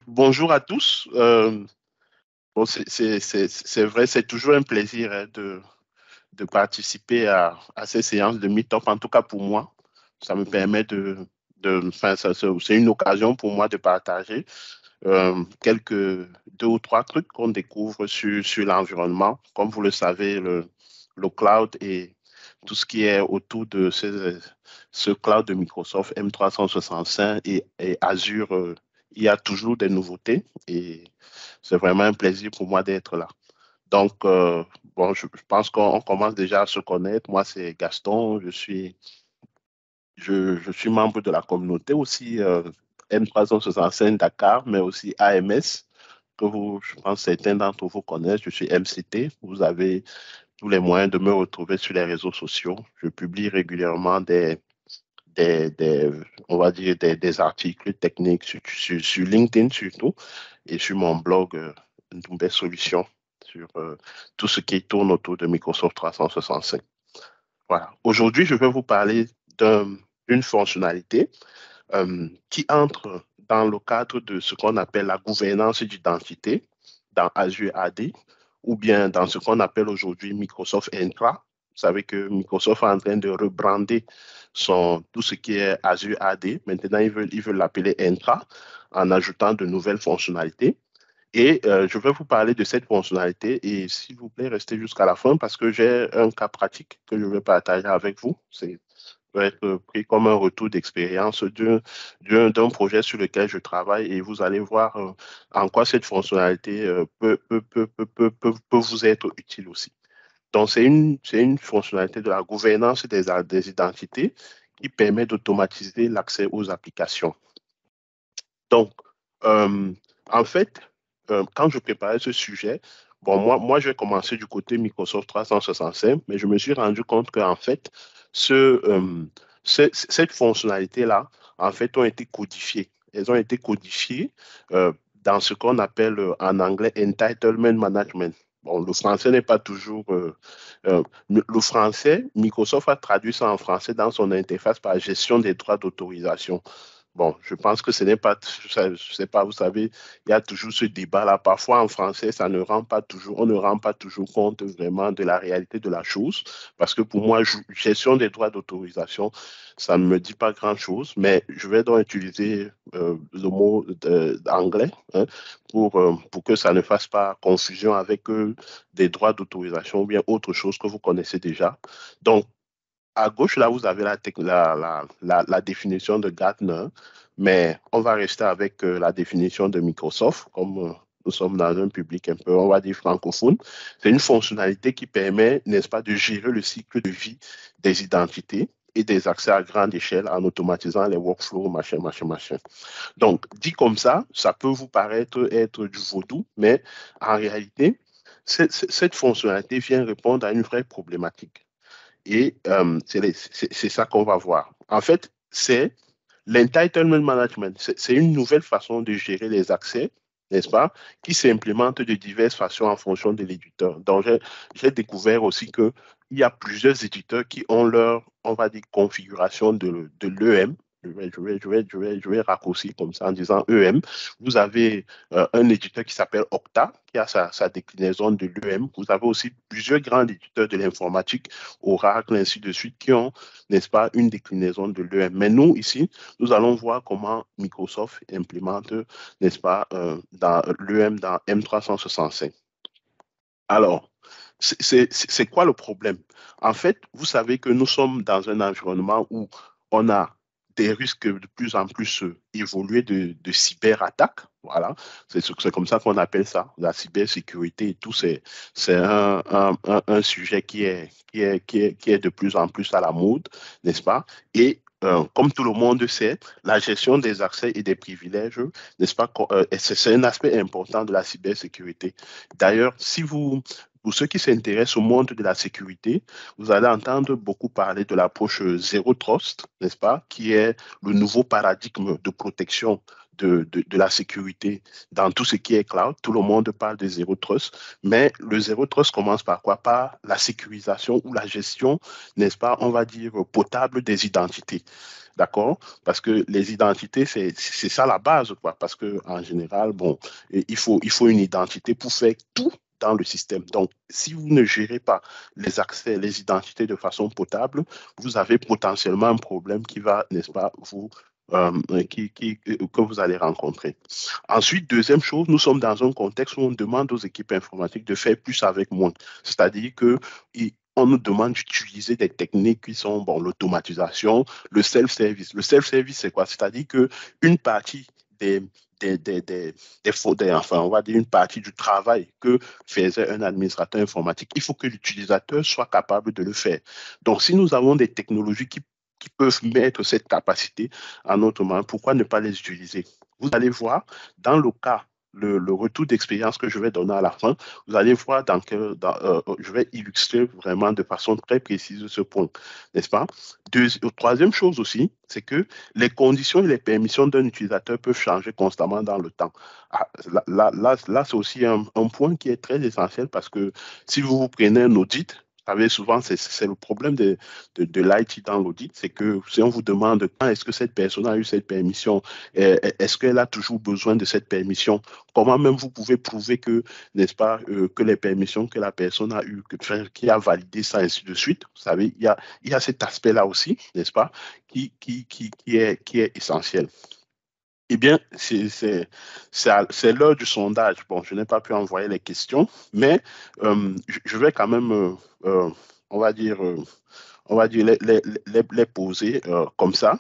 Bonjour à tous. Bon, c'est vrai, c'est toujours un plaisir de participer à ces séances de meet-up, en tout cas pour moi. Ça me permet enfin, c'est une occasion pour moi de partager quelques deux ou trois trucs qu'on découvre sur l'environnement. Comme vous le savez, le cloud et tout ce qui est autour de ce cloud de Microsoft M365 et Azure, il y a toujours des nouveautés et c'est vraiment un plaisir pour moi d'être là. Donc, bon, je pense qu'on commence déjà à se connaître. Moi, c'est Gaston. Je suis membre de la communauté aussi M365 Dakar, mais aussi AMS, je pense, certains d'entre vous connaissent. Je suis MCT. Vous avez tous les moyens de me retrouver sur les réseaux sociaux. Je publie régulièrement des on va dire, des articles techniques sur LinkedIn surtout et sur mon blog Nouvelles Solutions sur tout ce qui tourne autour de Microsoft 365. Voilà. Aujourd'hui, je vais vous parler d'une fonctionnalité qui entre dans le cadre de ce qu'on appelle la gouvernance d'identité dans Azure AD ou bien dans ce qu'on appelle aujourd'hui Microsoft Entra. Vous savez que Microsoft est en train de rebrander tout ce qui est Azure AD. Maintenant, ils veulent l'appeler Entra en ajoutant de nouvelles fonctionnalités. Et je vais vous parler de cette fonctionnalité et s'il vous plaît, restez jusqu'à la fin parce que j'ai un cas pratique que je vais partager avec vous. C'est peut être pris comme un retour d'expérience d'un projet sur lequel je travaille et vous allez voir en quoi cette fonctionnalité peut vous être utile aussi. Donc, c'est une fonctionnalité de la gouvernance des identités qui permet d'automatiser l'accès aux applications. Donc, euh, en fait, quand je préparais ce sujet, bon, moi, j'ai commencé du côté Microsoft 365, mais je me suis rendu compte qu'en fait, cette fonctionnalité-là, en fait, ont été codifiées. Elles ont été codifiées dans ce qu'on appelle en anglais entitlement management. Bon, le français n'est pas toujours. Le français, Microsoft a traduit ça en français dans son interface par gestion des droits d'autorisation. Bon, je pense que ce n'est pas, je sais pas, vous savez, il y a toujours ce débat-là. Parfois, en français, on ne rend pas toujours compte vraiment de la réalité de la chose. Parce que pour moi, gestion des droits d'autorisation, ça ne me dit pas grand-chose. Mais je vais donc utiliser le mot anglais hein, pour que ça ne fasse pas confusion avec des droits d'autorisation ou bien autre chose que vous connaissez déjà. Donc, à gauche, là, vous avez la définition de Gartner, mais on va rester avec la définition de Microsoft, comme nous sommes dans un public un peu, on va dire, francophone. C'est une fonctionnalité qui permet, n'est-ce pas, de gérer le cycle de vie des identités et des accès à grande échelle en automatisant les workflows, machin, machin, machin. Donc, dit comme ça peut vous paraître être du vaudou, mais en réalité, cette fonctionnalité vient répondre à une vraie problématique. Et c'est ça qu'on va voir. En fait, c'est l'entitlement management. C'est une nouvelle façon de gérer les accès, n'est-ce pas, qui s'implémente de diverses façons en fonction de l'éditeur. Donc, j'ai découvert aussi qu'il y a plusieurs éditeurs qui ont leur, on va dire, configuration de l'EM. Je vais raccourcir comme ça en disant EM. Vous avez un éditeur qui s'appelle Okta, qui a sa déclinaison de l'EM. Vous avez aussi plusieurs grands éditeurs de l'informatique, Oracle, ainsi de suite, qui ont, n'est-ce pas, une déclinaison de l'EM. Mais nous, ici, nous allons voir comment Microsoft implémente, n'est-ce pas, dans l'EM dans M365. Alors, c'est quoi le problème? En fait, vous savez que nous sommes dans un environnement où on a des risques de plus en plus évolués de cyberattaques. Voilà, c'est comme ça qu'on appelle ça, la cybersécurité et tout. C'est un sujet qui est de plus en plus à la mode, n'est-ce pas? Et comme tout le monde sait, la gestion des accès et des privilèges, n'est-ce pas, c'est un aspect important de la cybersécurité. D'ailleurs, pour ceux qui s'intéressent au monde de la sécurité, vous allez entendre beaucoup parler de l'approche Zero Trust, n'est-ce pas, qui est le nouveau paradigme de protection de la sécurité dans tout ce qui est cloud. Tout le monde parle de Zero Trust, mais le Zero Trust commence par quoi? Par la sécurisation ou la gestion, n'est-ce pas, on va dire, potable des identités. d'accord? Parce que les identités, c'est ça la base, quoi. Parce que en général, bon, il faut une identité pour faire tout dans le système. Donc, si vous ne gérez pas les accès, les identités de façon potable, vous avez potentiellement un problème qui va, n'est-ce pas, que vous allez rencontrer. Ensuite, deuxième chose, nous sommes dans un contexte où on demande aux équipes informatiques de faire plus avec moins. C'est-à-dire que on nous demande d'utiliser des techniques qui sont bon, l'automatisation, le self-service. Le self-service, c'est quoi? C'est-à-dire que une partie des, enfin, on va dire une partie du travail que faisait un administrateur informatique, il faut que l'utilisateur soit capable de le faire. Donc, si nous avons des technologies qui peuvent mettre cette capacité en notre main, pourquoi ne pas les utiliser? Vous allez voir, dans le cas, le retour d'expérience que je vais donner à la fin, vous allez voir je vais illustrer vraiment de façon très précise ce point, n'est-ce pas? Troisième chose aussi, c'est que les conditions et les permissions d'un utilisateur peuvent changer constamment dans le temps. Ah, là c'est aussi un point qui est très essentiel parce que si vous prenez un audit, vous savez, souvent, c'est le problème de l'IT dans l'audit, c'est que si on vous demande quand est-ce que cette personne a eu cette permission, est-ce qu'elle a toujours besoin de cette permission, comment même vous pouvez prouver que, n'est-ce pas, que les permissions que la personne a eues, qui a validé ça, ainsi de suite. Vous savez, il y a cet aspect-là aussi, n'est-ce pas, qui est essentiel. Eh bien, c'est l'heure du sondage. Bon, je n'ai pas pu envoyer les questions, mais je vais quand même, on va dire, les poser comme ça.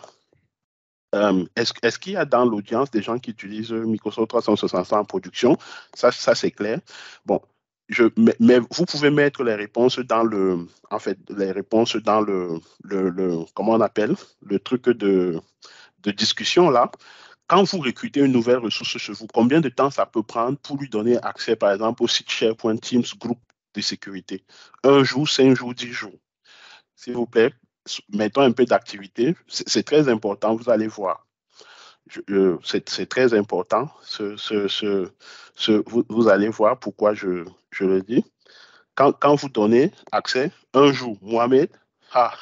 Est-ce qu'il y a dans l'audience des gens qui utilisent Microsoft 365 en production? Ça c'est clair. Bon, mais vous pouvez mettre les réponses dans en fait, les réponses dans comment on appelle, le truc de discussion là. Quand vous recrutez une nouvelle ressource chez vous, combien de temps ça peut prendre pour lui donner accès, par exemple, au site SharePoint Teams groupe de sécurité? Un jour, 5 jours, 10 jours. S'il vous plaît, mettons un peu d'activité. C'est très important, vous allez voir. C'est très important. Vous allez voir pourquoi je le dis. Quand vous donnez accès, un jour, Mohamed, ah,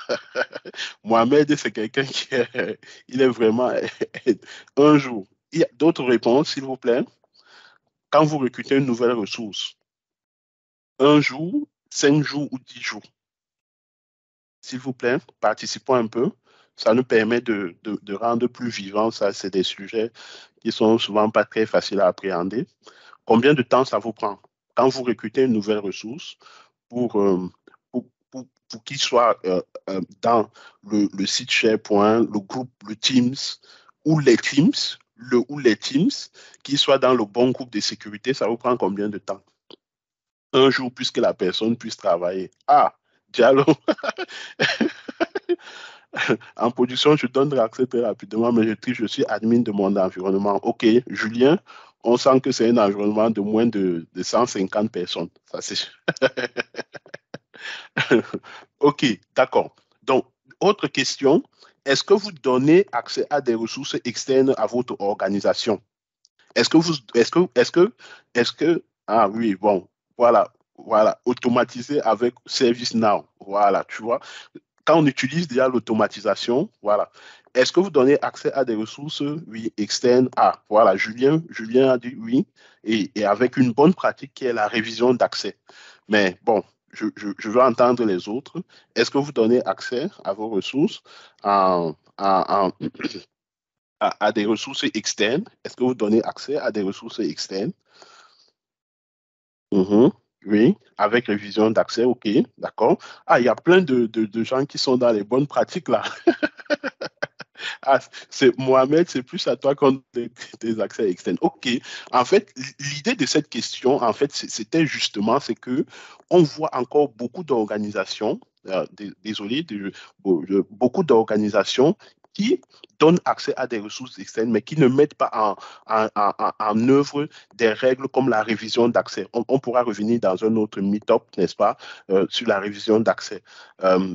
Mohamed, c'est quelqu'un il est vraiment un jour. Il y a d'autres réponses, s'il vous plaît. Quand vous recrutez une nouvelle ressource, un jour, 5 jours ou 10 jours. S'il vous plaît, participons un peu. Ça nous permet de rendre plus vivant. Ça, c'est des sujets qui sont souvent pas très faciles à appréhender. Combien de temps ça vous prend quand vous recrutez une nouvelle ressource pour, pour qu'il soit dans le site SharePoint, le groupe, le Teams ou les Teams, qu'il soit dans le bon groupe de sécurité, ça vous prend combien de temps? Un jour, puisque la personne puisse travailler. Ah, Diallo. En production, je donne l'accès très rapidement, mais je suis admin de mon environnement. OK, Julien, on sent que c'est un environnement de moins de 150 personnes. Ça, c'est... OK, d'accord. Donc, autre question, est-ce que vous donnez accès à des ressources externes à votre organisation? Ah oui, bon, voilà, automatisé avec ServiceNow. Voilà, tu vois. Quand on utilise déjà l'automatisation, voilà. Est-ce que vous donnez accès à des ressources, oui, externes? Ah, voilà, Julien a dit oui, et avec une bonne pratique qui est la révision d'accès. Mais bon, je veux entendre les autres. Est-ce que vous donnez accès à vos ressources à des ressources externes? Est-ce que vous donnez accès à des ressources externes? Mhm. Oui, avec révision d'accès, OK, d'accord. Ah, il y a plein de gens qui sont dans les bonnes pratiques là. Ah, c'est Mohamed, c'est plus à toi qu'on des accès externes. OK. En fait, l'idée de cette question, en fait, c'était justement, c'est que on voit encore beaucoup d'organisations, désolé, beaucoup d'organisations qui donnent accès à des ressources externes, mais qui ne mettent pas en œuvre des règles comme la révision d'accès. On pourra revenir dans un autre meet-up, n'est-ce pas, sur la révision d'accès.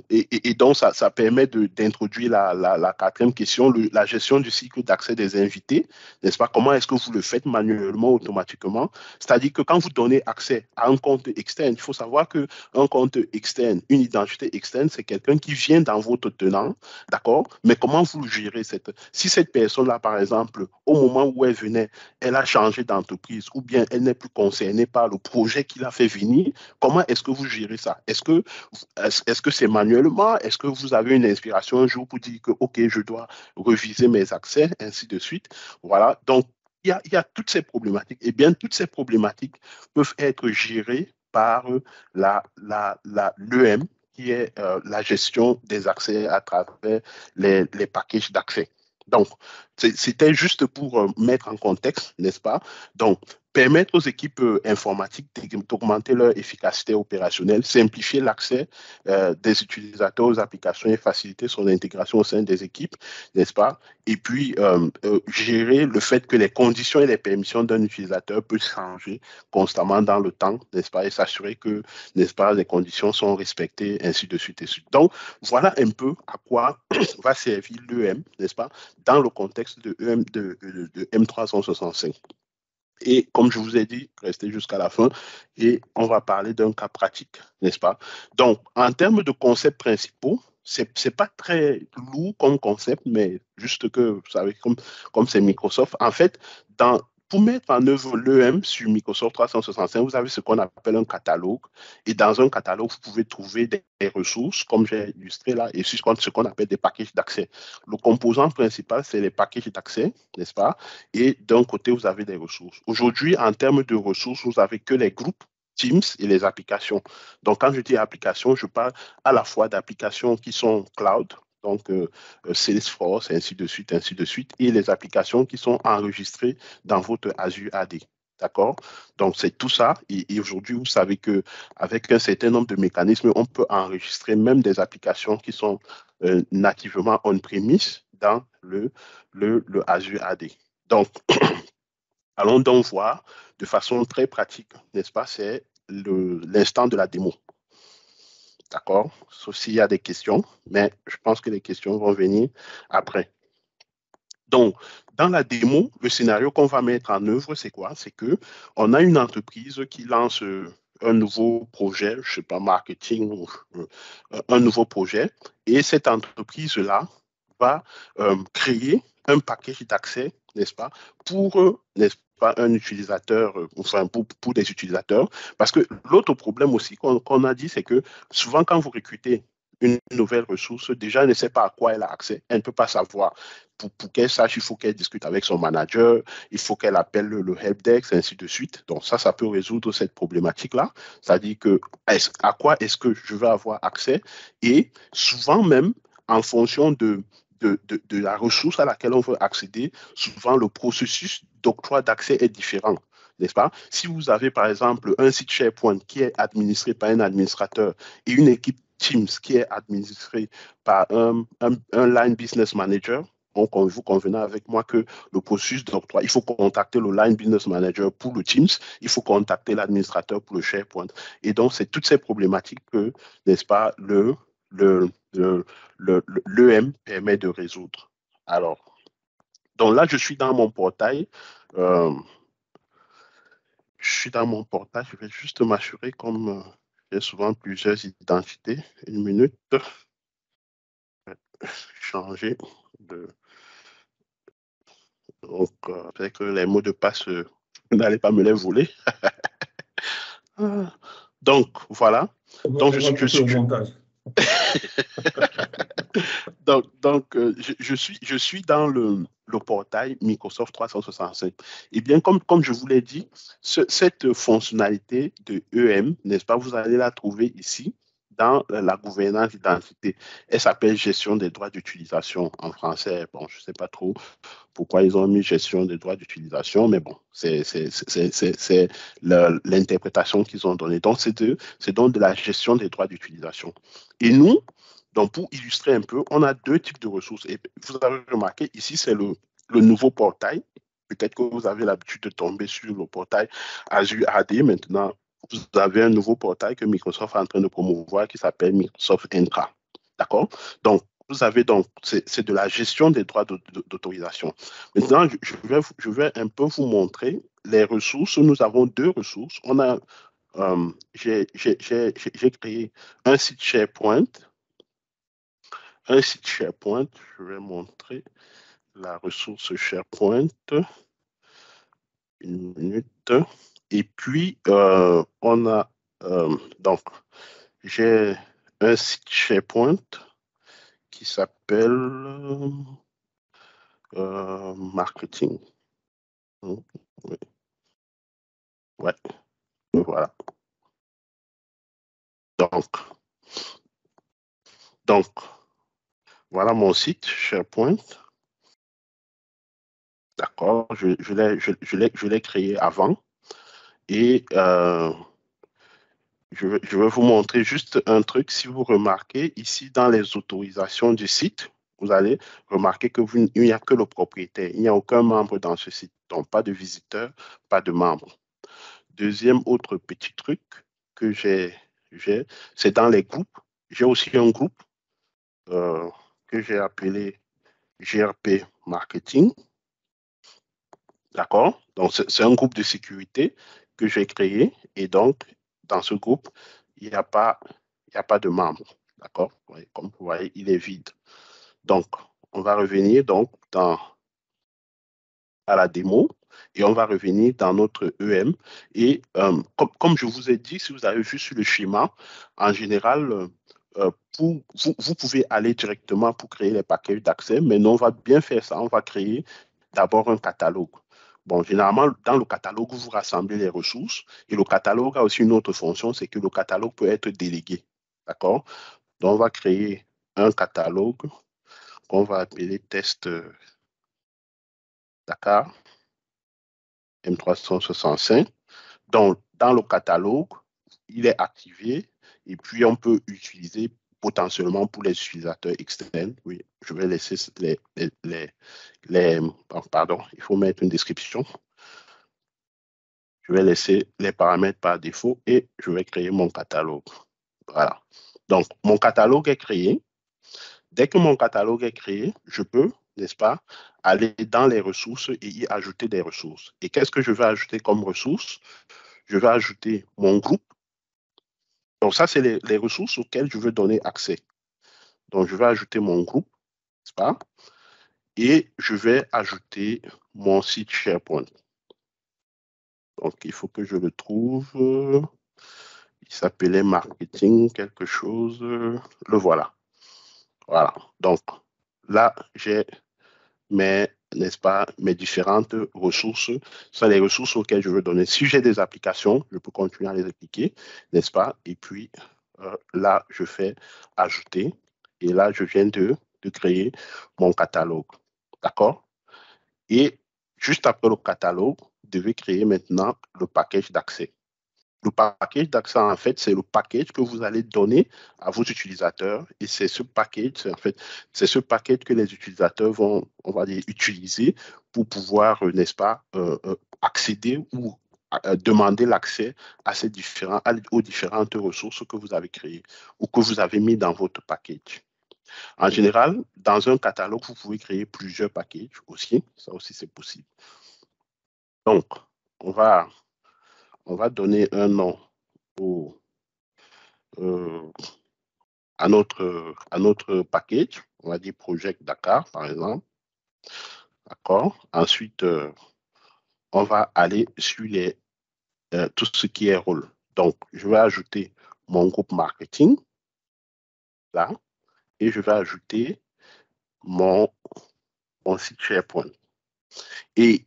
Et donc, ça permet d'introduire la quatrième question, la gestion du cycle d'accès des invités, n'est-ce pas? Comment est-ce que vous le faites manuellement, automatiquement? C'est-à-dire que quand vous donnez accès à un compte externe, il faut savoir qu'un compte externe, une identité externe, c'est quelqu'un qui vient dans votre tenant, d'accord? Mais comment vous gérez si cette personne-là, par exemple, au moment où elle venait, elle a changé d'entreprise ou bien elle n'est plus concernée par le projet qui l'a fait venir, comment est-ce que vous gérez ça? Est-ce que c'est manuellement? Est-ce que vous avez une inspiration un jour pour dire que, OK, je dois reviser mes accès, ainsi de suite? Voilà. Donc, il y a toutes ces problématiques. Et bien, toutes ces problématiques peuvent être gérées par l'EM, qui est la gestion des accès à travers les packages d'accès. Donc, c'était juste pour mettre en contexte, n'est-ce pas? Donc, permettre aux équipes informatiques d'augmenter leur efficacité opérationnelle, simplifier l'accès des utilisateurs aux applications et faciliter son intégration au sein des équipes, n'est-ce pas? Et puis, gérer le fait que les conditions et les permissions d'un utilisateur peuvent changer constamment dans le temps, n'est-ce pas? Et s'assurer que, n'est-ce pas, les conditions sont respectées, ainsi de suite et de suite. Donc, voilà un peu à quoi va servir l'EM, n'est-ce pas, dans le contexte de M365. Et comme je vous ai dit, restez jusqu'à la fin et on va parler d'un cas pratique, n'est-ce pas? Donc, en termes de concepts principaux, c'est pas très lourd comme concept, mais juste que, vous savez, comme c'est Microsoft, en fait, pour mettre en œuvre l'EM sur Microsoft 365, vous avez ce qu'on appelle un catalogue. Et dans un catalogue, vous pouvez trouver des ressources, comme j'ai illustré là, et ce qu'on appelle des packages d'accès. Le composant principal, c'est les packages d'accès, n'est-ce pas? Et d'un côté, vous avez des ressources. Aujourd'hui, en termes de ressources, vous n'avez que les groupes, Teams et les applications. Donc, quand je dis applications, je parle à la fois d'applications qui sont cloud, donc Salesforce, ainsi de suite, et les applications qui sont enregistrées dans votre Azure AD. D'accord? Donc, c'est tout ça. Et aujourd'hui, vous savez qu'avec un certain nombre de mécanismes, on peut enregistrer même des applications qui sont nativement on-premise dans le Azure AD. Donc, allons donc voir de façon très pratique, n'est-ce pas? C'est l'instant de la démo. D'accord? Sauf s'il y a des questions, mais je pense que les questions vont venir après. Donc, dans la démo, le scénario qu'on va mettre en œuvre, c'est quoi? C'est qu'on a une entreprise qui lance un nouveau projet, je ne sais pas, marketing, un nouveau projet, et cette entreprise-là va créer un package d'accès, n'est-ce pas, pour, n'est-ce pas, un utilisateur, enfin pour des utilisateurs. Parce que l'autre problème aussi qu'on a dit, c'est que souvent quand vous recrutez une nouvelle ressource, déjà, elle ne sait pas à quoi elle a accès. Elle ne peut pas savoir. Pour qu'elle sache, il faut qu'elle discute avec son manager, il faut qu'elle appelle le helpdesk, ainsi de suite. Donc ça peut résoudre cette problématique-là. C'est-à-dire que à quoi est-ce que je vais avoir accès? Et souvent même, en fonction de la ressource à laquelle on veut accéder, souvent le processus d'octroi d'accès est différent, n'est-ce pas? Si vous avez par exemple un site SharePoint qui est administré par un administrateur et une équipe Teams qui est administrée par un line business manager, donc vous convenez avec moi que le processus d'octroi, il faut contacter le line business manager pour le Teams, il faut contacter l'administrateur pour le SharePoint. Et donc, c'est toutes ces problématiques que, n'est-ce pas, l'EM permet de résoudre. Alors, donc là, je suis dans mon portail. Je vais juste m'assurer, comme j'ai souvent plusieurs identités. Une minute. Changer de. Donc, avec les mots de passe, vous n'allez pas me les voler. Donc, voilà. Donc, je suis. Donc je suis dans le portail Microsoft 365. Et bien, comme je vous l'ai dit, cette fonctionnalité de EM, n'est-ce pas, vous allez la trouver ici dans la gouvernance d'identité. Elle s'appelle gestion des droits d'utilisation en français. Bon, je ne sais pas trop pourquoi ils ont mis gestion des droits d'utilisation, mais bon, c'est l'interprétation qu'ils ont donnée. Donc, c'est donc de la gestion des droits d'utilisation. Et nous, donc, pour illustrer un peu, on a deux types de ressources. Et vous avez remarqué, ici, c'est le nouveau portail. Peut-être que vous avez l'habitude de tomber sur le portail Azure AD. Maintenant, vous avez un nouveau portail que Microsoft est en train de promouvoir qui s'appelle Microsoft Entra. D'accord? Donc, vous avez donc, c'est de la gestion des droits d'autorisation. Maintenant, je vais un peu vous montrer les ressources. Nous avons deux ressources. J'ai créé un site SharePoint un site SharePoint. Je vais montrer la ressource SharePoint. Une minute. Et puis, on a, donc, j'ai un site SharePoint qui s'appelle marketing. Oui. Ouais, voilà. Donc, voilà mon site SharePoint. D'accord, je l'ai créé avant. Et je vais vous montrer juste un truc. Si vous remarquez, ici, dans les autorisations du site, vous allez remarquer qu'il n'y a que le propriétaire. Il n'y a aucun membre dans ce site. Donc, pas de visiteurs, pas de membres. Deuxième autre petit truc que c'est dans les groupes. J'ai aussi un groupe que j'ai appelé GRP Marketing. D'accord? Donc, c'est un groupe de sécurité que j'ai créé. Et donc, dans ce groupe, il n'y a pas, de membres. D'accord? Comme vous voyez, il est vide. Donc, on va revenir donc à la démo et on va revenir dans notre EM. Et comme je vous ai dit, si vous avez vu sur le schéma, en général, vous pouvez aller directement pour créer les paquets d'accès, mais nous, on va bien faire ça. On va créer d'abord un catalogue. Bon, généralement, dans le catalogue, vous rassemblez les ressources et le catalogue a aussi une autre fonction, c'est que le catalogue peut être délégué. D'accord? Donc, on va créer un catalogue qu'on va appeler test Dakar M365. Donc, dans le catalogue, il est activé et puis on peut utiliser potentiellement pour les utilisateurs externes. Oui, je vais laisser pardon, il faut mettre une description. Je vais laisser les paramètres par défaut et je vais créer mon catalogue. Voilà. Donc, mon catalogue est créé. Dès que mon catalogue est créé, je peux, n'est-ce pas, aller dans les ressources et y ajouter des ressources. Et qu'est-ce que je vais ajouter comme ressources? Je vais ajouter mon groupe. Donc, ça, c'est les ressources auxquelles je veux donner accès. Donc, je vais ajouter mon groupe, n'est-ce pas? Et je vais ajouter mon site SharePoint. Donc, il faut que je le trouve. Il s'appelait marketing quelque chose. Le voilà. Voilà. Donc, là, j'ai n'est-ce pas, mes différentes ressources. Ce sont les ressources auxquelles je veux donner. Si j'ai des applications, je peux continuer à les appliquer, n'est-ce pas? Et puis, là, je fais ajouter. Et là, je viens de créer mon catalogue. D'accord? Et juste après le catalogue, vous devez créer maintenant le package d'accès. Le package d'accès, en fait, c'est le package que vous allez donner à vos utilisateurs. Et c'est ce package, en fait, c'est ce package que les utilisateurs vont, on va dire, utiliser pour pouvoir, n'est-ce pas, accéder ou demander l'accès à aux différentes ressources que vous avez créées ou que vous avez mis dans votre package. En général, dans un catalogue, vous pouvez créer plusieurs packages aussi. Ça aussi, c'est possible. Donc, on va donner un nom à notre package, on va dire Project Dakar, par exemple. D'accord. Ensuite, on va aller sur tout ce qui est rôle. Donc, je vais ajouter mon groupe marketing, là, et je vais ajouter mon site SharePoint. Et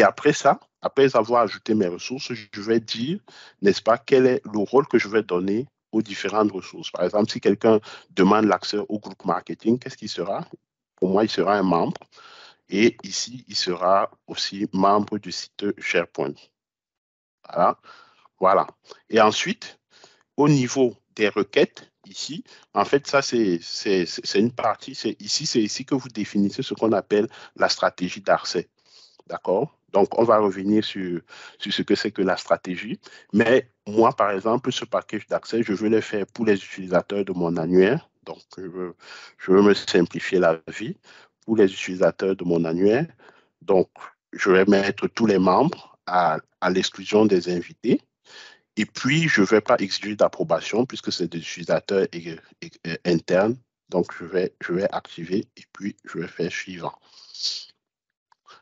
après ça, après avoir ajouté mes ressources, je vais dire, n'est-ce pas, quel est le rôle que je vais donner aux différentes ressources. Par exemple, si quelqu'un demande l'accès au groupe marketing, qu'est-ce qu'il sera? Pour moi, il sera un membre. Et ici, il sera aussi membre du site SharePoint. Voilà. Voilà. Et ensuite, au niveau des requêtes, ici, en fait, ça, c'est une partie. C'est ici que vous définissez ce qu'on appelle la stratégie d'accès. D'accord? Donc, on va revenir sur ce que c'est que la stratégie. Mais moi, par exemple, ce package d'accès, je veux le faire pour les utilisateurs de mon annuaire. Donc, je veux me simplifier la vie pour les utilisateurs de mon annuaire. Donc, je vais mettre tous les membres à l'exclusion des invités. Et puis, je ne vais pas exiger d'approbation puisque c'est des utilisateurs internes Donc, je vais activer et puis je vais faire suivant.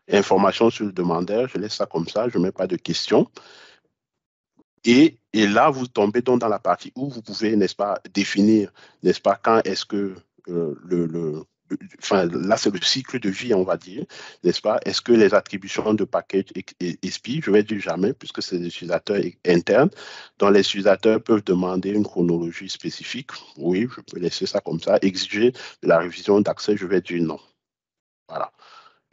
Information sur le demandeur, je laisse ça comme ça, je ne mets pas de questions. Et là, vous tombez donc dans la partie où vous pouvez, n'est-ce pas, définir, n'est-ce pas, quand est-ce que enfin, là, c'est le cycle de vie, on va dire, n'est-ce pas? Est-ce que les attributions de package expirent? Je vais dire jamais, puisque c'est des utilisateurs internes. Donc, les utilisateurs peuvent demander une chronologie spécifique. Oui, je peux laisser ça comme ça. Exiger de la révision d'accès, je vais dire non. Voilà.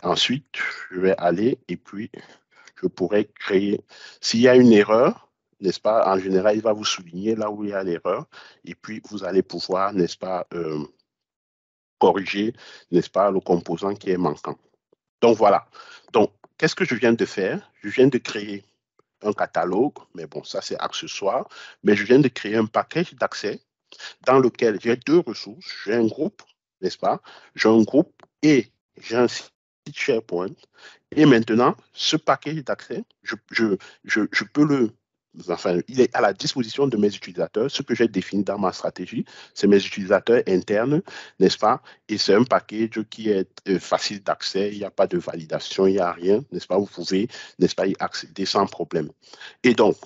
Ensuite, je vais aller et puis je pourrais créer. S'il y a une erreur, n'est-ce pas, en général, il va vous souligner là où il y a l'erreur et puis vous allez pouvoir, n'est-ce pas, corriger, n'est-ce pas, le composant qui est manquant. Donc, voilà. Donc, qu'est-ce que je viens de faire? Je viens de créer un catalogue, mais bon, ça, c'est accessoire, mais je viens de créer un package d'accès dans lequel j'ai deux ressources. J'ai un groupe, n'est-ce pas? J'ai un groupe et j'ai un site SharePoint. Et maintenant, ce package d'accès, je peux le... Enfin, il est à la disposition de mes utilisateurs. Ce que j'ai défini dans ma stratégie, c'est mes utilisateurs internes, n'est-ce pas? Et c'est un package qui est facile d'accès. Il n'y a pas de validation, il n'y a rien, n'est-ce pas? Vous pouvez, n'est-ce pas, y accéder sans problème. Et donc,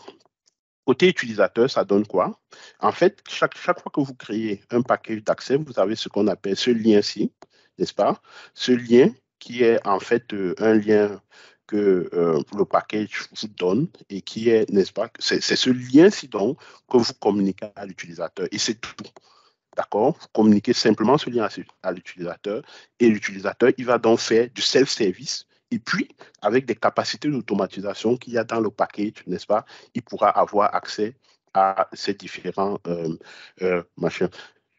côté utilisateur, ça donne quoi? En fait, chaque fois que vous créez un package d'accès, vous avez ce qu'on appelle ce lien-ci, n'est-ce pas? Ce lien qui est en fait un lien que le package vous donne et qui est, n'est-ce pas? C'est ce lien-ci donc que vous communiquez à l'utilisateur et c'est tout. D'accord? Vous communiquez simplement ce lien à l'utilisateur et l'utilisateur, il va donc faire du self-service. Et puis, avec des capacités d'automatisation qu'il y a dans le package, n'est-ce pas, il pourra avoir accès à ces différents machins.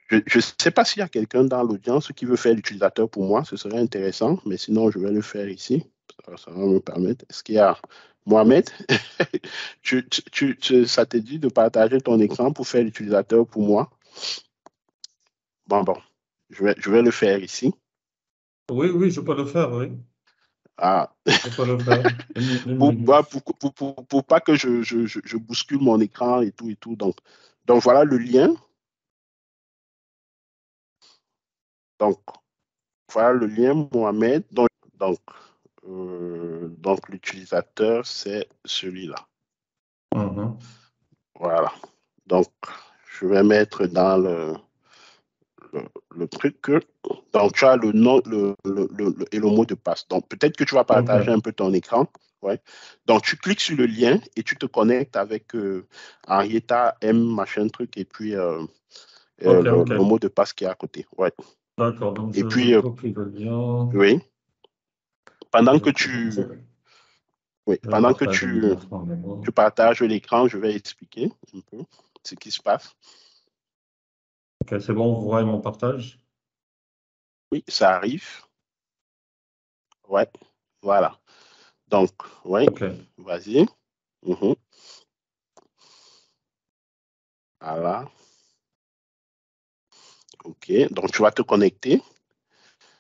Je ne sais pas s'il y a quelqu'un dans l'audience qui veut faire l'utilisateur pour moi, ce serait intéressant, mais sinon, je vais le faire ici. Ça va me permettre. Est-ce qu'il y a Mohamed? Ça te dit de partager ton écran pour faire l'utilisateur pour moi? Bon, je vais le faire ici. Oui, oui, je peux le faire, oui. Ah. Je peux le faire. Une Pour, minute. pour pas que je bouscule mon écran et tout et tout. Donc voilà le lien. Donc, voilà le lien, Mohamed. Donc l'utilisateur, c'est celui-là. Mhm. Voilà. Donc, je vais mettre dans le truc que. Donc, tu as le nom et le mot de passe. Donc, peut-être que tu vas partager un OK. peu ton écran. Ouais. Donc, tu cliques sur le lien et tu te connectes avec Henrietta M, machin truc, et puis OK, OK. le mot de passe qui est à côté. Ouais. D'accord. Donc, Et je puis, copie le lien. oui, pendant Je, que tu, oui, je vais pendant que partager mon écran tu d'abord. partages l'écran, je vais expliquer un peu ce qui se passe. OK, c'est bon, vous voyez mon partage? Oui, ça arrive. Ouais, voilà. Donc, oui, OK. vas-y. Mhm. Voilà. OK. Donc, tu vas te connecter.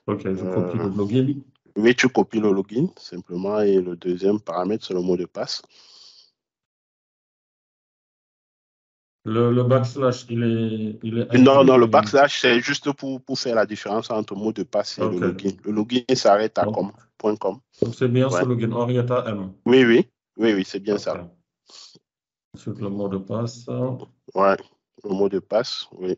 OK, je copie Euh, le login. oui, tu copies le login simplement et le deuxième paramètre, c'est le mot de passe. Le backslash, il est Non, inclus non, le ou... backslash, c'est juste pour faire la différence entre mot de passe et le login. OK. Le login s'arrête à Donc, .com. donc c'est bien ce Ouais. login, Henrietta M. Oui, oui, oui, oui, c'est bien ça. OK. Ensuite, le mot de passe. Ouais, le mot de passe, oui.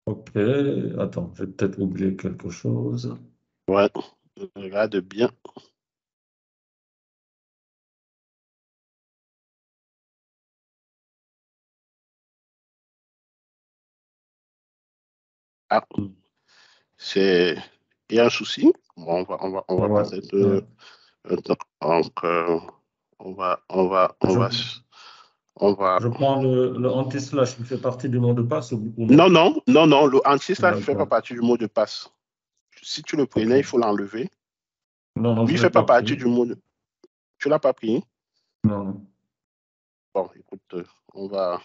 OK. Attends, j'ai peut-être oublié quelque chose. Ouais, regarde bien. Ah, c'est... Il y a un souci. Bon, on va Ouais, peut-être... ouais. donc, Je, on va... je prends le anti-slash, il fait partie du mot de passe ou Non, non? non, non, non, le anti-slash ne fait pas D'accord. partie du mot de passe. Si tu le prenais, il OK. faut l'enlever. Non, non, Lui, je il ne ne fait l'ai pas pas partie pris. du mot de... Tu l'as pas pris? Non, non. Bon, écoute, on va...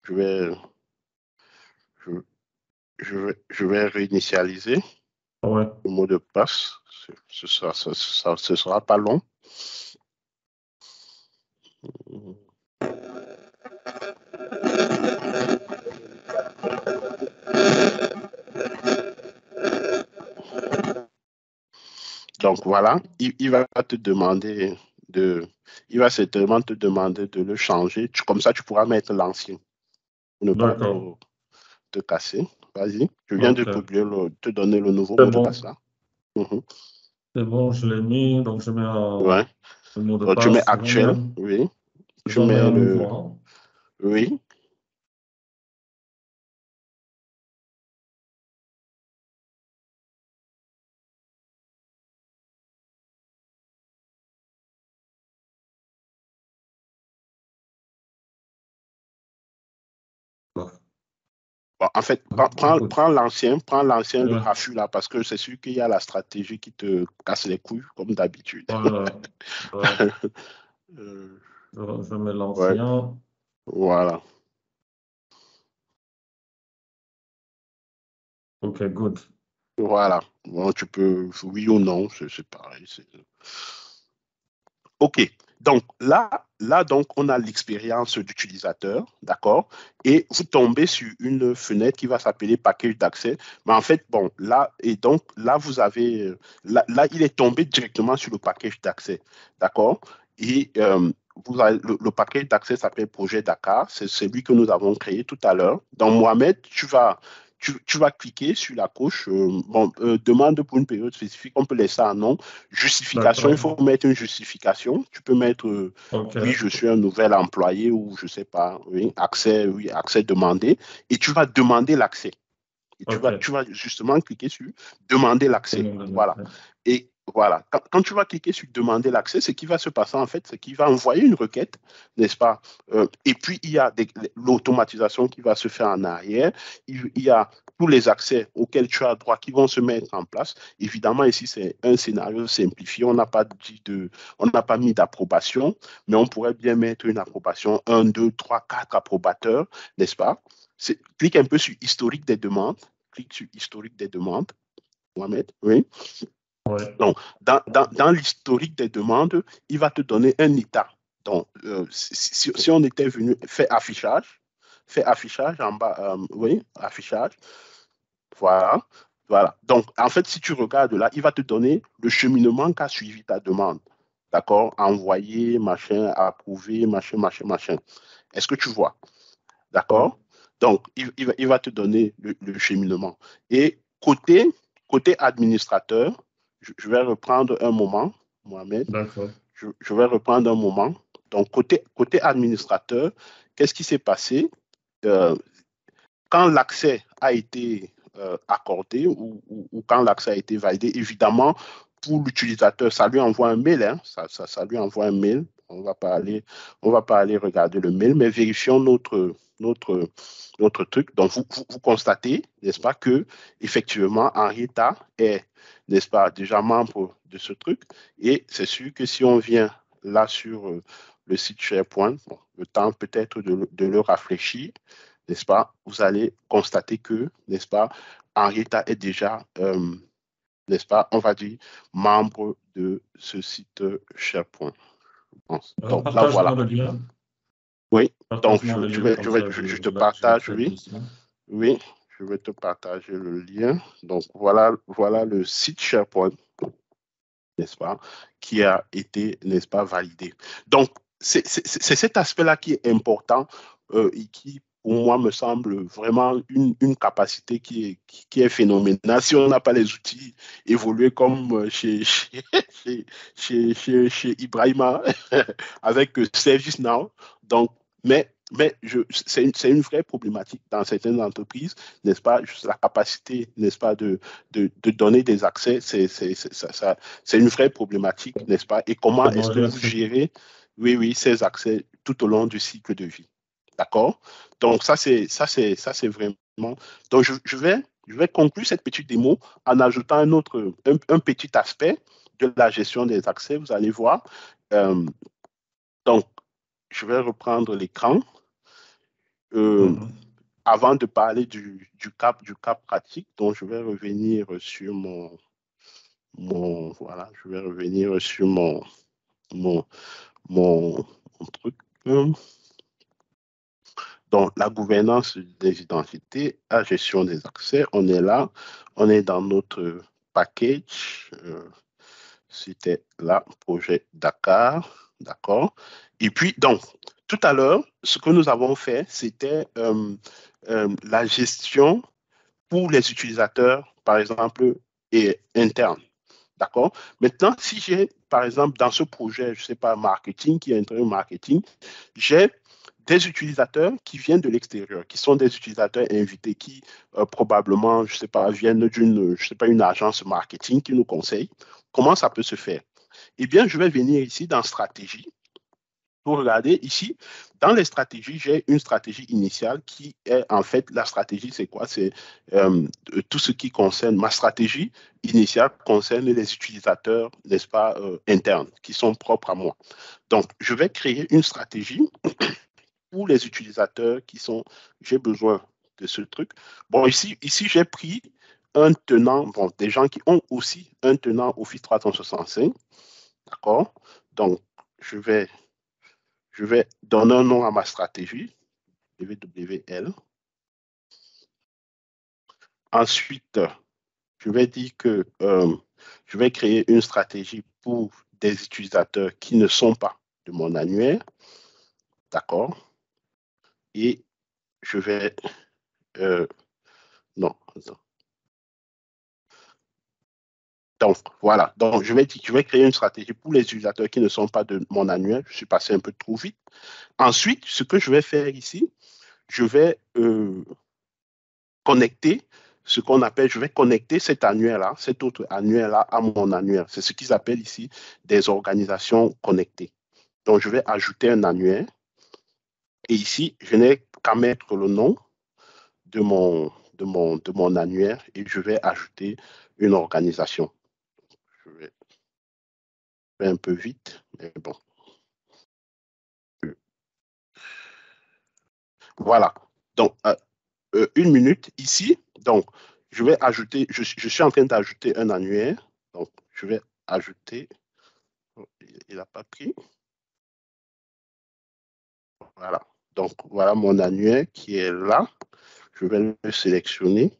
Je vais... Je, je vais réinitialiser Ouais. le mot de passe. Ce sera pas long. Donc voilà, il va te demander il va certainement te demander de le changer. Comme ça, tu pourras mettre l'ancien pour ne pas D'accord. te casser. Vas-y, je viens de OK. te donner le nouveau C'est mot de passe bon. là. Mhm. C'est bon, je l'ai mis. Donc, je mets Ouais. le mot de Donc, tu mets passe. actuel, oui. Tu J'en mets mets un le, nouveau, hein. oui. Bon, en fait, Écoute. prends l'ancien, le Ouais. raffut là, parce que c'est sûr qu'il y a la stratégie qui te casse les couilles, comme d'habitude. Voilà. Ouais. Euh, Je mets ouais, l'ancien. voilà. OK, good. Voilà. Bon, tu peux, oui ou non, c'est pareil. OK. Donc là, donc, on a l'expérience d'utilisateur, d'accord? Et vous tombez sur une fenêtre qui va s'appeler package d'accès. Mais en fait, bon, là, et donc, là, vous avez, là, il est tombé directement sur le package d'accès, d'accord? Et le package d'accès s'appelle Projet Dakar. C'est celui que nous avons créé tout à l'heure. Donc, Mohamed, tu vas cliquer sur la couche, demande pour une période spécifique, on peut laisser un nom. Justification, il D'accord. faut mettre une justification. Tu peux mettre oui, OK. je suis un nouvel employé ou je sais pas, oui, accès demandé. Et tu vas demander l'accès. Et OK. tu vas justement cliquer sur demander l'accès. Demande Voilà. d'accès. Et voilà, quand tu vas cliquer sur demander l'accès, ce qui va se passer en fait, c'est qu'il va envoyer une requête, n'est-ce pas? Et puis, il y a l'automatisation qui va se faire en arrière. Il y a tous les accès auxquels tu as droit qui vont se mettre en place. Évidemment, ici, c'est un scénario simplifié. On n'a pas mis d'approbation, mais on pourrait bien mettre une approbation 1, 2, 3, 4 approbateurs, n'est-ce pas? Clique un peu sur historique des demandes. Clique sur historique des demandes, Mohamed. Oui. Ouais. Donc, dans l'historique des demandes, il va te donner un état. Donc, si on était venu faire affichage en bas, oui, affichage, voilà, voilà. Donc, en fait, si tu regardes là, il va te donner le cheminement qu'a suivi ta demande. D'accord? Envoyer, machin, approuver, machin, machin, machin. Est-ce que tu vois? Ouais. D'accord? Donc, il va te donner le cheminement. Et côté administrateur, je vais reprendre un moment, Mohamed. D'accord. Je vais reprendre un moment. Donc, côté administrateur, qu'est-ce qui s'est passé? Euh, Quand l'accès a été accordé ou quand l'accès a été validé, évidemment, pour l'utilisateur, ça lui envoie un mail. Hein, ça lui envoie un mail. On va pas aller regarder le mail, mais vérifions notre, notre truc. Donc, vous constatez, n'est-ce pas, que effectivement, Henrietta est, n'est-ce pas, déjà membre de ce truc. Et c'est sûr que si on vient là sur le site SharePoint, bon, le temps peut-être de le réfléchir, n'est-ce pas, vous allez constater que, n'est-ce pas, Henrietta est déjà, n'est-ce pas, on va dire, membre de ce site SharePoint. Donc là, Partage-moi voilà. le lien. Oui, donc Partage-moi le lien, comme ça, je te partage, j'accède oui, dessus. oui, je vais te partager le lien. Donc voilà le site SharePoint, n'est-ce pas, qui a été, n'est-ce pas, validé. Donc, c'est cet aspect-là qui est important et qui, pour moi, me semble vraiment une capacité qui est phénoménale. Si on n'a pas les outils évolués comme chez Ibrahima avec ServiceNow, donc, c'est une vraie problématique dans certaines entreprises, n'est-ce pas? Juste la capacité, n'est-ce pas, de donner des accès, c'est une vraie problématique, n'est-ce pas? Et comment est-ce que Demander vous accès. gérez, oui, oui, ces accès tout au long du cycle de vie? D'accord? Donc, ça, c'est vraiment. Donc, je vais conclure cette petite démo en ajoutant un petit aspect de la gestion des accès. Vous allez voir. Euh, donc, je vais reprendre l'écran. Euh, Mhm. Avant de parler du cas pratique, donc je vais revenir sur voilà, je vais revenir sur mon, mon truc. Donc, la gouvernance des identités, la gestion des accès, on est là, on est dans notre package. C'était là, projet Dakar, d'accord. Et puis, donc, tout à l'heure, ce que nous avons fait, c'était la gestion pour les utilisateurs, par exemple, et internes. D'accord? Maintenant, si j'ai, par exemple, dans ce projet, je ne sais pas, marketing, qui est un marketing, j'ai des utilisateurs qui viennent de l'extérieur, qui sont des utilisateurs invités, qui probablement, je ne sais pas, viennent d'une, je sais pas, une agence marketing qui nous conseille. Comment ça peut se faire? Eh bien, je vais venir ici dans stratégie. Pour regarder ici, dans les stratégies, j'ai une stratégie initiale qui est en fait, la stratégie, c'est quoi? C'est tout ce qui concerne, ma stratégie initiale concerne les utilisateurs, n'est-ce pas, internes, qui sont propres à moi. Donc, je vais créer une stratégie pour les utilisateurs qui sont, j'ai besoin de ce truc. Bon, ici j'ai pris un tenant, bon, des gens qui ont aussi un tenant Office 365, d'accord? Donc, je vais donner un nom à ma stratégie, WWL. Ensuite, je vais dire que je vais créer une stratégie pour des utilisateurs qui ne sont pas de mon annuaire, d'accord? Et je vais... non, attends. Donc, voilà. Donc, je vais créer une stratégie pour les utilisateurs qui ne sont pas de mon annuaire. Je suis passé un peu trop vite. Ensuite, ce que je vais faire ici, je vais connecter ce qu'on appelle, je vais connecter cet annuaire-là, cet autre annuaire-là à mon annuaire. C'est ce qu'ils appellent ici des organisations connectées. Donc, je vais ajouter un annuaire. Et ici, je n'ai qu'à mettre le nom de mon annuaire et je vais ajouter une organisation. Je vais faire un peu vite, mais bon. Voilà. Donc, une minute ici. Donc, je vais ajouter, je suis en train d'ajouter un annuaire. Donc, je vais ajouter. Oh, il n'a pas pris. Voilà. Donc, voilà mon annuaire qui est là. Je vais le sélectionner.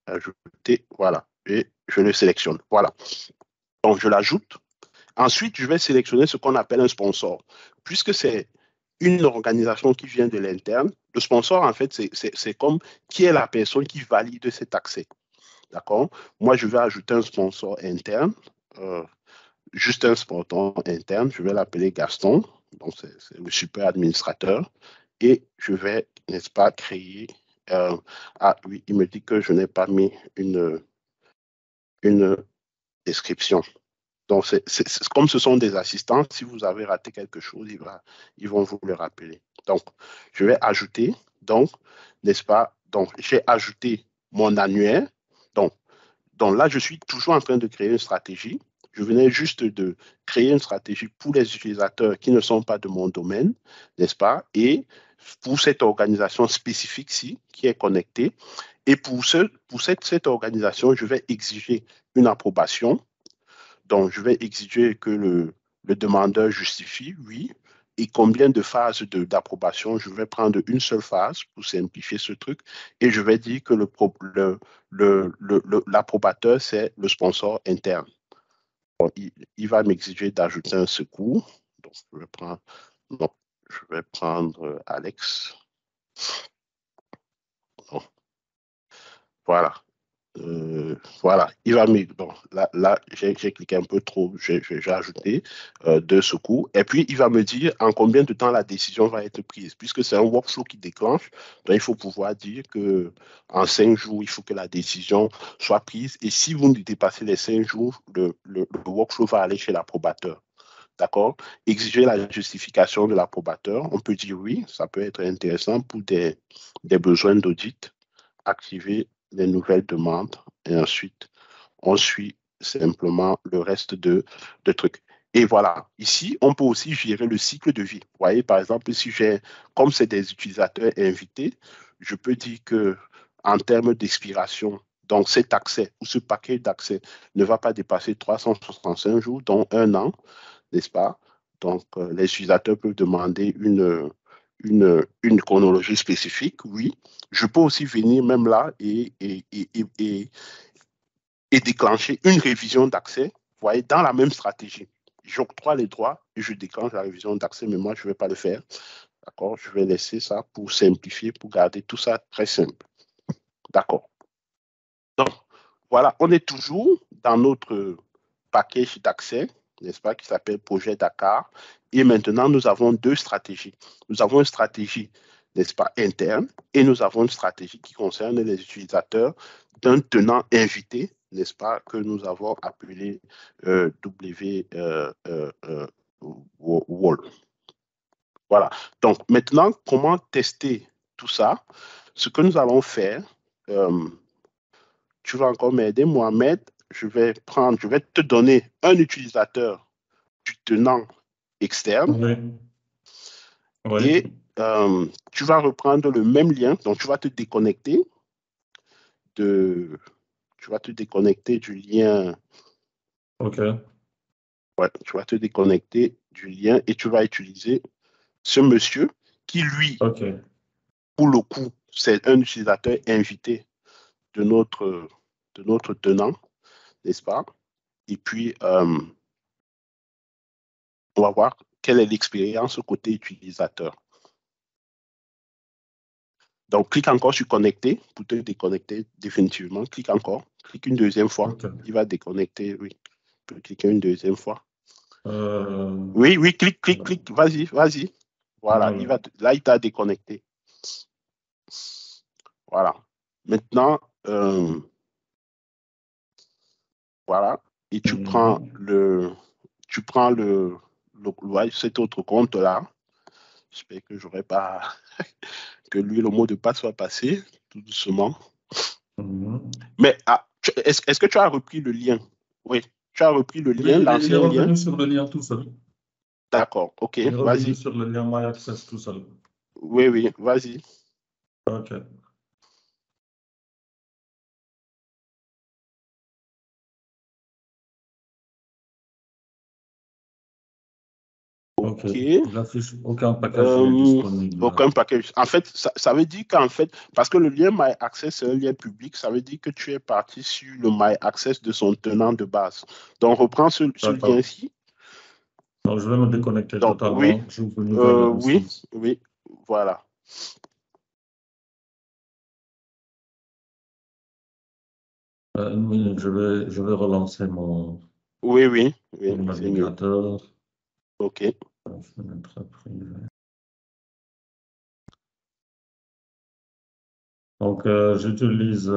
Ajouter. Voilà. Et je le sélectionne. Voilà. Donc, je l'ajoute. Ensuite, je vais sélectionner ce qu'on appelle un sponsor. Puisque c'est une organisation qui vient de l'interne, le sponsor, en fait, c'est comme qui est la personne qui valide cet accès. D'accord? Moi, je vais ajouter un sponsor interne, juste un sponsor interne. Je vais l'appeler Gaston. Donc, c'est le super administrateur. Et je vais, n'est-ce pas, créer. Ah oui, il me dit que je n'ai pas mis une description. Donc, comme ce sont des assistants, si vous avez raté quelque chose, ils vont vous le rappeler. Donc, je vais ajouter, donc, n'est-ce pas? Donc, j'ai ajouté mon annuaire. Donc, là, je suis toujours en train de créer une stratégie. Je venais juste de créer une stratégie pour les utilisateurs qui ne sont pas de mon domaine, n'est-ce pas? Et pour cette organisation spécifique-ci qui est connectée. Et pour cette organisation, je vais exiger une approbation. Donc, je vais exiger que le demandeur justifie, oui, et combien de phases d'approbation. Je vais prendre une seule phase pour simplifier ce truc et je vais dire que l'approbateur, c'est le sponsor interne. Bon, il va m'exiger d'ajouter un secours. Donc, je vais prendre Alex. Bon, voilà. Voilà, il va me. Bon, là j'ai cliqué un peu trop, j'ai ajouté deux secours. Et puis, il va me dire en combien de temps la décision va être prise. Puisque c'est un workflow qui déclenche, donc il faut pouvoir dire qu'en 5 jours, il faut que la décision soit prise. Et si vous dépassez les 5 jours, le workflow va aller chez l'approbateur. D'accord? Exiger la justification de l'approbateur. On peut dire oui, ça peut être intéressant pour des besoins d'audit. Activer les nouvelles demandes et ensuite, on suit simplement le reste de trucs. Et voilà, ici, on peut aussi gérer le cycle de vie. Vous voyez, par exemple, si j'ai, comme c'est des utilisateurs invités, je peux dire que en termes d'expiration Donc, cet accès ou ce paquet d'accès ne va pas dépasser 365 jours, donc un an, n'est-ce pas? Donc, les utilisateurs peuvent demander une chronologie spécifique, oui. Je peux aussi venir même là et déclencher une révision d'accès, vous voyez, dans la même stratégie. J'octroie les droits et je déclenche la révision d'accès, mais moi, je ne vais pas le faire. D'accord? Je vais laisser ça pour simplifier, pour garder tout ça très simple. D'accord. Donc, voilà, on est toujours dans notre package d'accès, n'est-ce pas, qui s'appelle Projet Dakar. Et maintenant, nous avons deux stratégies. Nous avons une stratégie, n'est-ce pas, interne, et nous avons une stratégie qui concerne les utilisateurs d'un tenant invité, n'est-ce pas, que nous avons appelé Wall. Voilà. Donc, maintenant, comment tester tout ça? Ce que nous allons faire, tu vas encore m'aider, Mohamed. Je vais te donner un utilisateur du tenant externe Oui. Oui. et tu vas reprendre le même lien. Donc, tu vas te déconnecter du lien. OK. Ouais, tu vas te déconnecter du lien et tu vas utiliser ce monsieur qui, lui, OK. pour le coup, c'est un utilisateur invité de notre tenant, n'est-ce pas? Et puis, on va voir quelle est l'expérience côté utilisateur. Donc, clique encore sur connecter pour te déconnecter définitivement. Clique encore. Clique une deuxième fois. OK. Il va déconnecter, oui. Tu peux cliquer une deuxième fois. Euh, Oui, oui, clique. Vas-y. Voilà, voilà. là, il t'a déconnecté. Voilà. Maintenant, voilà. Et tu prends cet autre compte-là. J'espère que j'aurai pas que lui, le mot de passe soit passé tout doucement. Mais est-ce que tu as repris le lien? Oui, tu as repris le Oui, lien, il est l'ancien lien? revenu sur le lien tout seul. D'accord, ok, Il est revenu vas-y. sur le lien My Access tout seul. Oui, vas-y. OK. OK. Ok. Il affiche aucun package disponible. Aucun package. En fait, ça veut dire qu'en fait, parce que le lien My Access, c'est un lien public, ça veut dire que tu es parti sur le My Access de son tenant de base. Donc, reprends ce D'accord. lien-ci. Donc, je vais me déconnecter Donc, oui, totalement. J'ouvre une nouvelle instance. oui, voilà. Une minute, je vais relancer mon Oui, c'est mieux. navigateur. Ok. Fenêtre privée. Donc, j'utilise.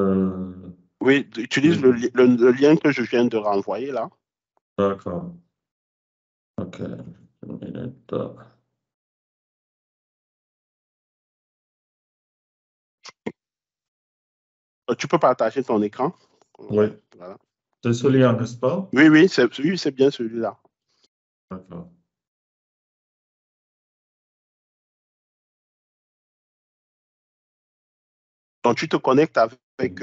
Oui, utilise Oui, le lien que je viens de renvoyer là. d'accord. OK. Une minute. Tu peux partager ton écran. Oui. Ouais, voilà. C'est ce lien, n'est-ce pas? Oui, c'est bien celui-là. D'accord. Donc, tu te connectes avec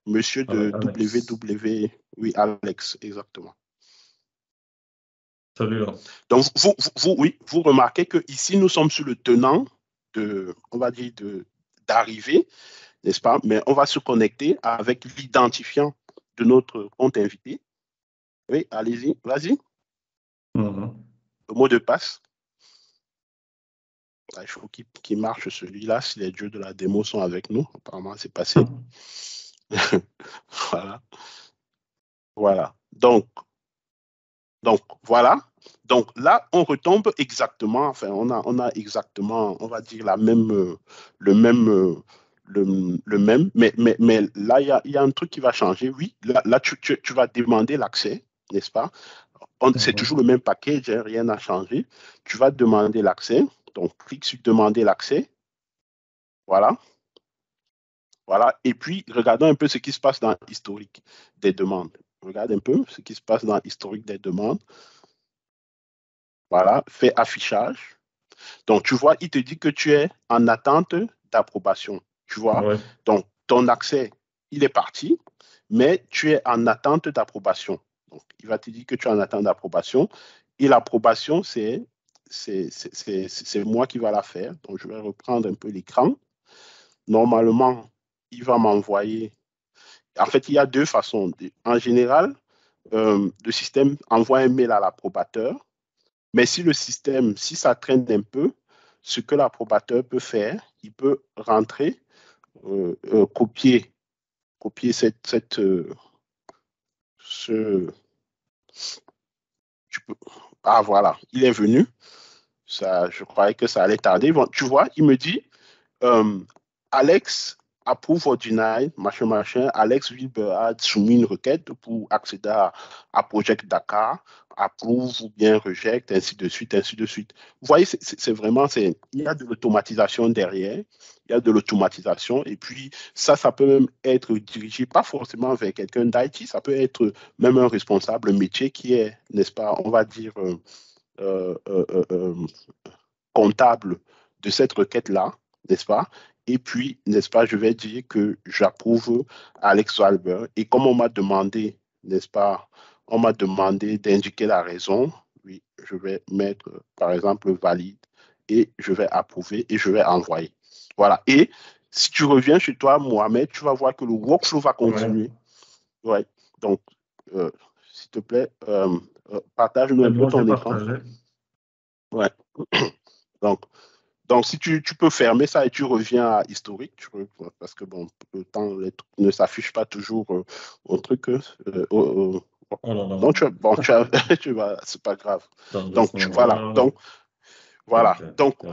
monsieur de Alex. WW. Oui, Alex, exactement. Celui-là. Donc, oui, vous remarquez que ici nous sommes sur le tenant on va dire, d'arrivée, n'est-ce pas? Mais on va se connecter avec l'identifiant de notre compte invité. Oui, allez-y, vas-y. Mhm. Le mot de passe. Il faut qu'il marche celui-là si les dieux de la démo sont avec nous. Apparemment, c'est passé. Voilà. Voilà. Donc, voilà. Donc là, on retombe exactement, enfin, on a exactement, on va dire, le même, le même, mais là, il y a un truc qui va changer. Oui, là tu vas demander l'accès, n'est-ce pas? C'est toujours le Mhm. même package, hein, rien n'a changé. Tu vas demander l'accès. Donc, clique sur demander l'accès. Voilà. Voilà. Et puis, regardons un peu ce qui se passe dans l'historique des demandes. Regarde un peu ce qui se passe dans l'historique des demandes. Voilà. Fais affichage. Donc, tu vois, il te dit que tu es en attente d'approbation. Tu vois? Ouais. Donc, ton accès il est parti, mais tu es en attente d'approbation. Donc, il va te dire que tu es en attente d'approbation. Et l'approbation, c'est moi qui va la faire. Donc, je vais reprendre un peu l'écran. Normalement, il va m'envoyer. En fait, il y a deux façons. En général, le système envoie un mail à l'approbateur. Mais si le système, si ça traîne un peu, ce que l'approbateur peut faire, il peut rentrer, copier ce, tu peux, ah voilà, il est venu. Ça, je croyais que ça allait tarder. Bon, tu vois, il me dit, euh, Alex approuve or deny, machin, machin. Alex Wilber a soumis une requête pour accéder à Project Dakar, approuve ou bien rejecte, ainsi de suite, ainsi de suite. Vous voyez, c'est vraiment, il y a de l'automatisation derrière, il y a de l'automatisation, et puis ça peut même être dirigé, pas forcément vers quelqu'un d'IT, ça peut être même un responsable métier qui est, n'est-ce pas, on va dire, euh, euh, euh, euh, comptable de cette requête-là, n'est-ce pas? Et puis, n'est-ce pas, je vais dire que j'approuve Alex Walber. Et comme on m'a demandé, n'est-ce pas, on m'a demandé d'indiquer la raison, oui, je vais mettre, par exemple, valide et je vais approuver et je vais envoyer. Voilà. Et si tu reviens chez toi, Mohamed, tu vas voir que le workflow va continuer. Ouais. Donc, euh, s'il te plaît, partage-nous C'est un peu bon, j'ai ton écran. partagé. Ouais. Donc, si tu peux fermer ça et tu reviens à historique, parce que bon, le temps les trucs ne s'affiche pas toujours au truc. Oh là là. Non, tu vas, c'est pas grave. Donc, de Donc, ce moment-là, voilà. ok. Donc,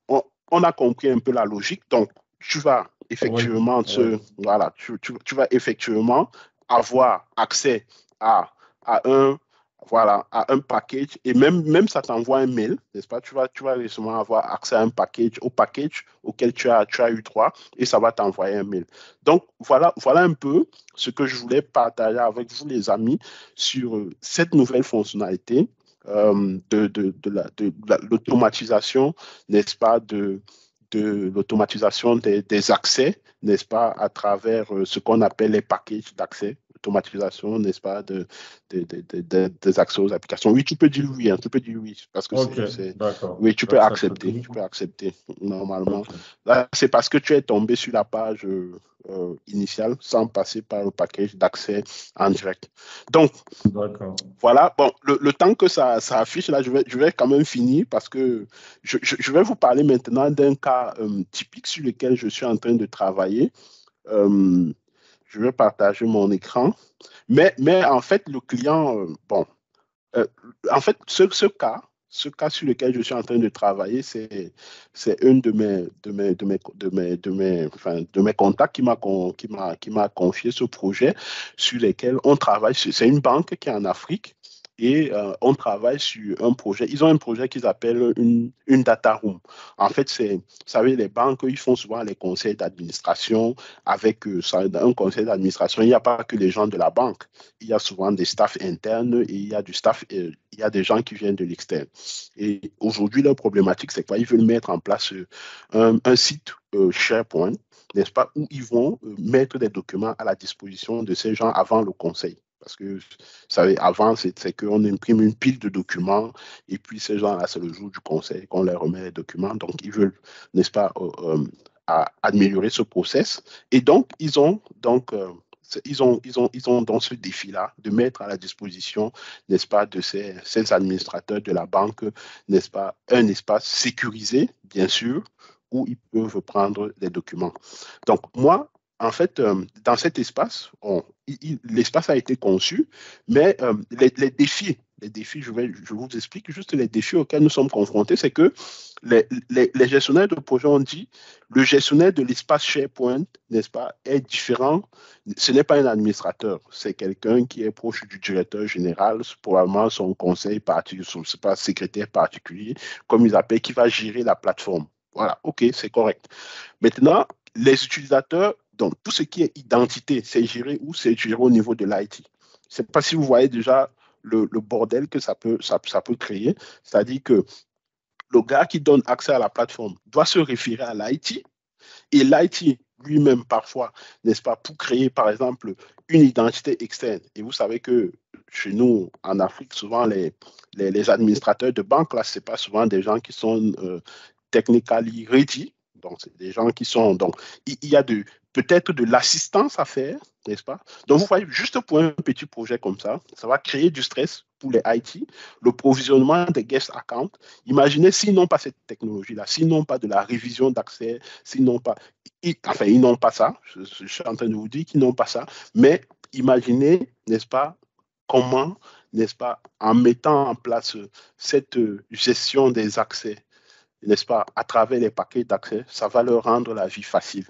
Ok. on a compris un peu la logique. Donc, tu vas Oui, effectivement oui. voilà, tu vas effectivement avoir accès à, à un, voilà, à un package et même ça t'envoie un mail, n'est-ce pas? Tu vas récemment avoir accès à un package, au package auquel tu as eu droit et ça va t'envoyer un mail. Donc, voilà un peu ce que je voulais partager avec vous, les amis, sur cette nouvelle fonctionnalité de l'automatisation, n'est-ce pas, de l'automatisation des accès, n'est-ce pas, à travers ce qu'on appelle les packages d'accès, automatisation, n'est-ce pas, des accès aux applications. Oui, tu peux dire oui, hein, tu peux dire oui, parce que Ok, d'accord. oui, J'accepte tout. tu peux accepter normalement. Ok, Là, c'est parce que tu es tombé sur la page initiale sans passer par le package d'accès en direct. Donc, d'accord. voilà, bon, le temps que ça affiche, là, je vais quand même finir parce que je vais vous parler maintenant d'un cas typique sur lequel je suis en train de travailler. Euh, je vais partager mon écran. Mais en fait, le client, euh, en fait, ce cas sur lequel je suis en train de travailler, c'est une de mes contacts qui m'a confié ce projet sur lequel on travaille. C'est une banque qui est en Afrique et on travaille sur un projet. Ils ont un projet qu'ils appellent une data room. En fait, vous savez, les banques, ils font souvent les conseils d'administration avec un conseil d'administration. Il n'y a pas que les gens de la banque. Il y a souvent des staffs internes et il y a du staff, il y a des gens qui viennent de l'externe. Et aujourd'hui, leur problématique, c'est quoi? Ils veulent mettre en place un site SharePoint, n'est-ce pas, où ils vont mettre des documents à la disposition de ces gens avant le conseil. Parce que, vous savez, avant, c'est qu'on imprime une pile de documents et puis ces gens-là, c'est le jour du conseil qu'on leur remet les documents. Donc, ils veulent, n'est-ce pas, améliorer ce process. Et donc, ils ont dans ce défi-là de mettre à la disposition, n'est-ce pas, de ces administrateurs de la banque, n'est-ce pas, un espace sécurisé, bien sûr, où ils peuvent prendre des documents. Donc, moi, en fait, dans cet espace, l'espace a été conçu, mais les défis, je vous explique juste les défis auxquels nous sommes confrontés, c'est que les gestionnaires de projet ont dit le gestionnaire de l'espace SharePoint, n'est-ce pas, est différent. Ce n'est pas un administrateur, c'est quelqu'un qui est proche du directeur général, probablement son conseil particulier, son pas, secrétaire particulier, comme ils appellent, qui va gérer la plateforme. Voilà, OK, c'est correct. Maintenant, les utilisateurs, donc tout ce qui est identité, c'est géré où? C'est géré au niveau de l'IT. Je ne sais pas si vous voyez déjà le bordel que ça peut créer. C'est-à-dire que le gars qui donne accès à la plateforme doit se référer à l'IT et l'IT lui-même parfois, n'est-ce pas, pour créer, par exemple, une identité externe. Et vous savez que chez nous, en Afrique, souvent, les administrateurs de banque, là, ce n'est pas souvent des gens qui sont technically ready. Donc, c'est des gens qui sont... Donc, il y a peut-être de l'assistance à faire, n'est-ce pas? Donc, vous voyez, juste pour un petit projet comme ça va créer du stress pour les IT, le provisionnement des guest accounts. Imaginez s'ils n'ont pas cette technologie-là, s'ils n'ont pas de la révision d'accès, s'ils n'ont pas... Enfin, ils n'ont pas ça. Je suis en train de vous dire qu'ils n'ont pas ça. Mais imaginez, n'est-ce pas, comment, n'est-ce pas, en mettant en place cette gestion des accès, n'est-ce pas, à travers les paquets d'accès, ça va leur rendre la vie facile.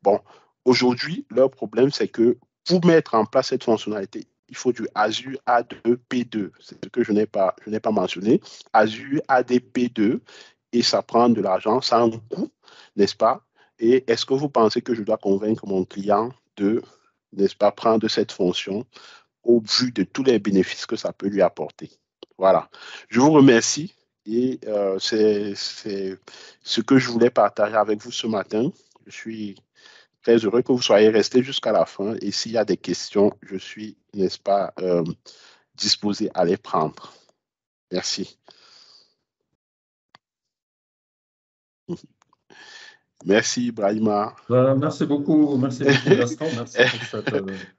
Bon, aujourd'hui, leur problème, c'est que pour mettre en place cette fonctionnalité, il faut du Azure AD P2. C'est ce que je n'ai pas mentionné. Azure AD P2, et ça prend de l'argent, ça a un coût, n'est-ce pas? Et est-ce que vous pensez que je dois convaincre mon client de, n'est-ce pas, prendre cette fonction au vu de tous les bénéfices que ça peut lui apporter? Voilà. Je vous remercie. Et c'est ce que je voulais partager avec vous ce matin. Je suis très heureux que vous soyez restés jusqu'à la fin. Et s'il y a des questions, je suis, n'est-ce pas, disposé à les prendre. Merci. Merci, Brahima. Merci beaucoup, Gaston. Merci pour cette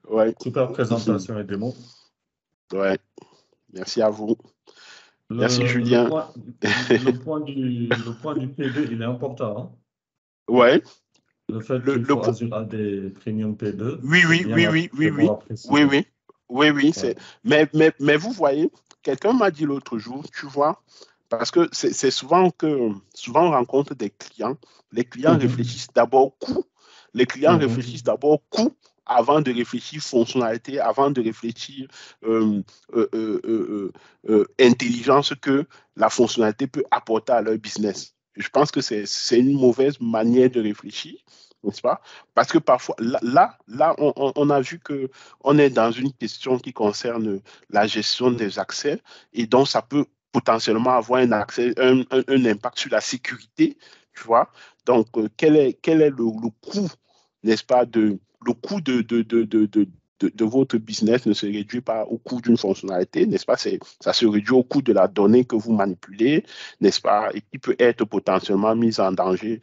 ouais. super présentation et démo. Ouais. Merci à vous. Merci, Julien. Le point du P2, il est important. Hein? Ouais. Le fait qu'il faut Azure AD Premium P2. Oui. Mais vous voyez, quelqu'un m'a dit l'autre jour, tu vois, parce que c'est souvent on rencontre des clients. Les clients réfléchissent d'abord coût. Les clients réfléchissent d'abord coût avant de réfléchir fonctionnalité, avant de réfléchir intelligence que la fonctionnalité peut apporter à leur business. Je pense que c'est une mauvaise manière de réfléchir, n'est-ce pas? Parce que parfois, là on a vu qu'on est dans une question qui concerne la gestion des accès et donc ça peut potentiellement avoir un impact sur la sécurité, tu vois. Donc, quel est le coût, n'est-ce pas, le coût de votre business ne se réduit pas au coût d'une fonctionnalité, n'est-ce pas? Ça se réduit au coût de la donnée que vous manipulez, n'est-ce pas? Et qui peut être potentiellement mise en danger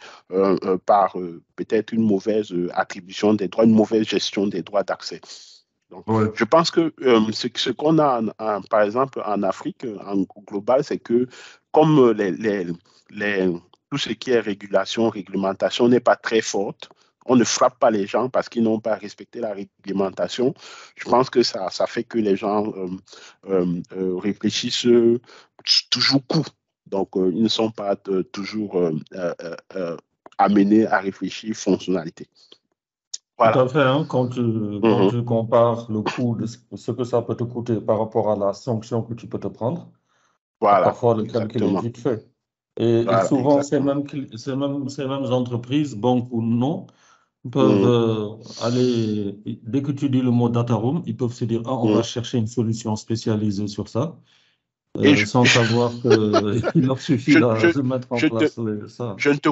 par peut-être une mauvaise attribution des droits, une mauvaise gestion des droits d'accès. Donc, je pense que ce qu'on a, par exemple, en Afrique, en global, c'est que comme tout ce qui est réglementation n'est pas très forte, on ne frappe pas les gens parce qu'ils n'ont pas respecté la réglementation. Je pense que ça fait que les gens réfléchissent toujours court. Donc, ils ne sont pas toujours amenés à réfléchir fonctionnalité. Voilà. Tout à fait. Hein, quand tu compares le coût de ce que ça peut te coûter par rapport à la sanction que tu peux te prendre, parfois le calcul est vite fait. Et souvent, ces mêmes entreprises, banques ou non, peuvent aller, dès que tu dis le mot data room, ils peuvent se dire, on va chercher une solution spécialisée sur ça, sans savoir qu'il leur suffit de mettre en place ça. Je ne te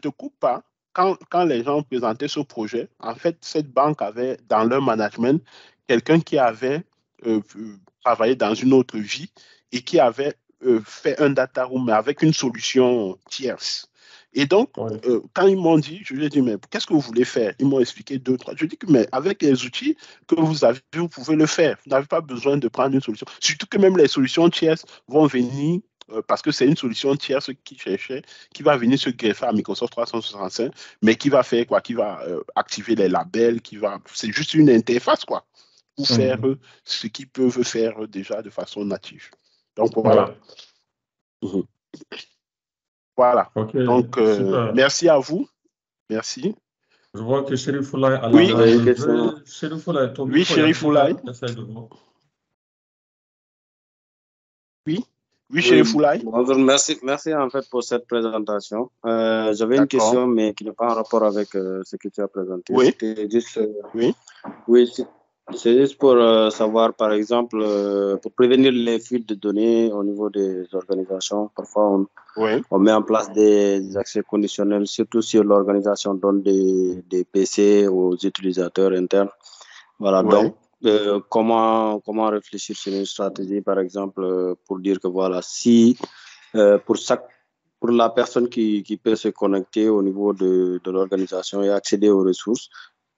coupe pas. Quand les gens présentaient ce projet, en fait, cette banque avait dans leur management quelqu'un qui avait travaillé dans une autre vie et qui avait fait un data room mais avec une solution tierce. Et donc, quand ils m'ont dit, je lui ai dit, mais qu'est-ce que vous voulez faire? Ils m'ont expliqué 2, 3. Je dis que, mais avec les outils que vous avez, vous pouvez le faire. Vous n'avez pas besoin de prendre une solution. Surtout que même les solutions tierces vont venir, parce que c'est une solution tierce qui cherchait, qui va venir se greffer à Microsoft 365, mais qui va faire quoi? Qui va activer les labels, c'est juste une interface, quoi, pour faire ce qu'ils peuvent faire déjà de façon native. Donc, voilà. Voilà. Okay, donc, merci à vous. Merci. Je vois que Chérif Foulaye a oui. Chérif Foulaye, ton oui, Chérif Foulaye. Oui, Chérif Foulaye. Bonjour, merci en fait pour cette présentation. J'avais une question, mais qui n'est pas en rapport avec ce que tu as présenté. Oui. C'était juste. Oui. Oui, C'est juste pour savoir, par exemple, pour prévenir les fuites de données au niveau des organisations. Parfois, on met en place des accès conditionnels, surtout si l'organisation donne des PC aux utilisateurs internes. Voilà, donc, comment réfléchir sur une stratégie, par exemple, pour dire que voilà, si pour la personne qui peut se connecter au niveau de l'organisation et accéder aux ressources,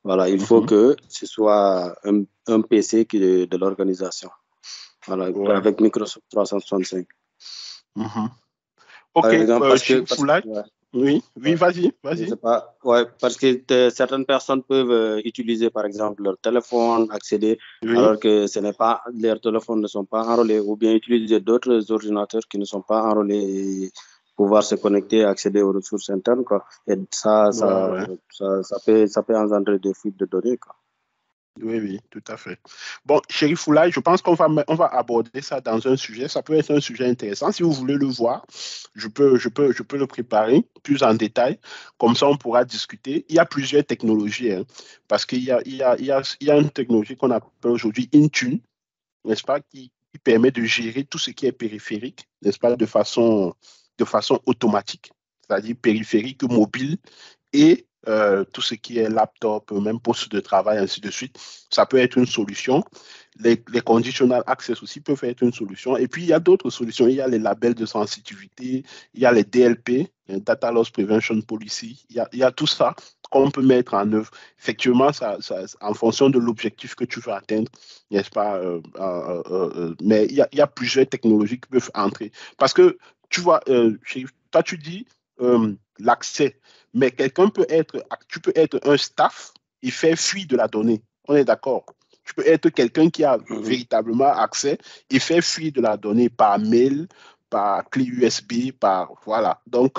voilà, il faut que ce soit un PC de l'organisation, voilà, avec Microsoft 365. Ok, par exemple, oui, vas-y. Je sais pas, parce que certaines personnes peuvent utiliser, par exemple, leur téléphone, accéder, alors que leurs téléphones ne sont pas enrôlés, ou bien utiliser d'autres ordinateurs qui ne sont pas enrôlés, pouvoir se connecter, accéder aux ressources internes, quoi. Et ça peut engendrer des fuites de données, quoi. Oui, tout à fait. Bon, Chérif Oulaye, je pense qu'on va aborder ça dans un sujet. Ça peut être un sujet intéressant. Si vous voulez le voir, je peux le préparer plus en détail. Comme ça, on pourra discuter. Il y a plusieurs technologies, hein, parce qu'il y a une technologie qu'on appelle aujourd'hui Intune, n'est-ce pas, qui permet de gérer tout ce qui est périphérique, n'est-ce pas, de façon automatique, c'est-à-dire périphérique, mobile et tout ce qui est laptop, même poste de travail, ainsi de suite. Ça peut être une solution. Les conditional access aussi peuvent être une solution. Et puis, il y a d'autres solutions. Il y a les labels de sensitivité, il y a les DLP, Data Loss Prevention Policy. Il y a tout ça qu'on peut mettre en œuvre. Effectivement, en fonction de l'objectif que tu veux atteindre, n'est-ce pas? Mais il y a plusieurs technologies qui peuvent entrer. Parce que, tu vois, toi, tu dis l'accès. Mais tu peux être un staff et faire fuir de la donnée. On est d'accord. Tu peux être quelqu'un qui a véritablement accès et faire fuir de la donnée par mail, par clé USB, voilà. Donc,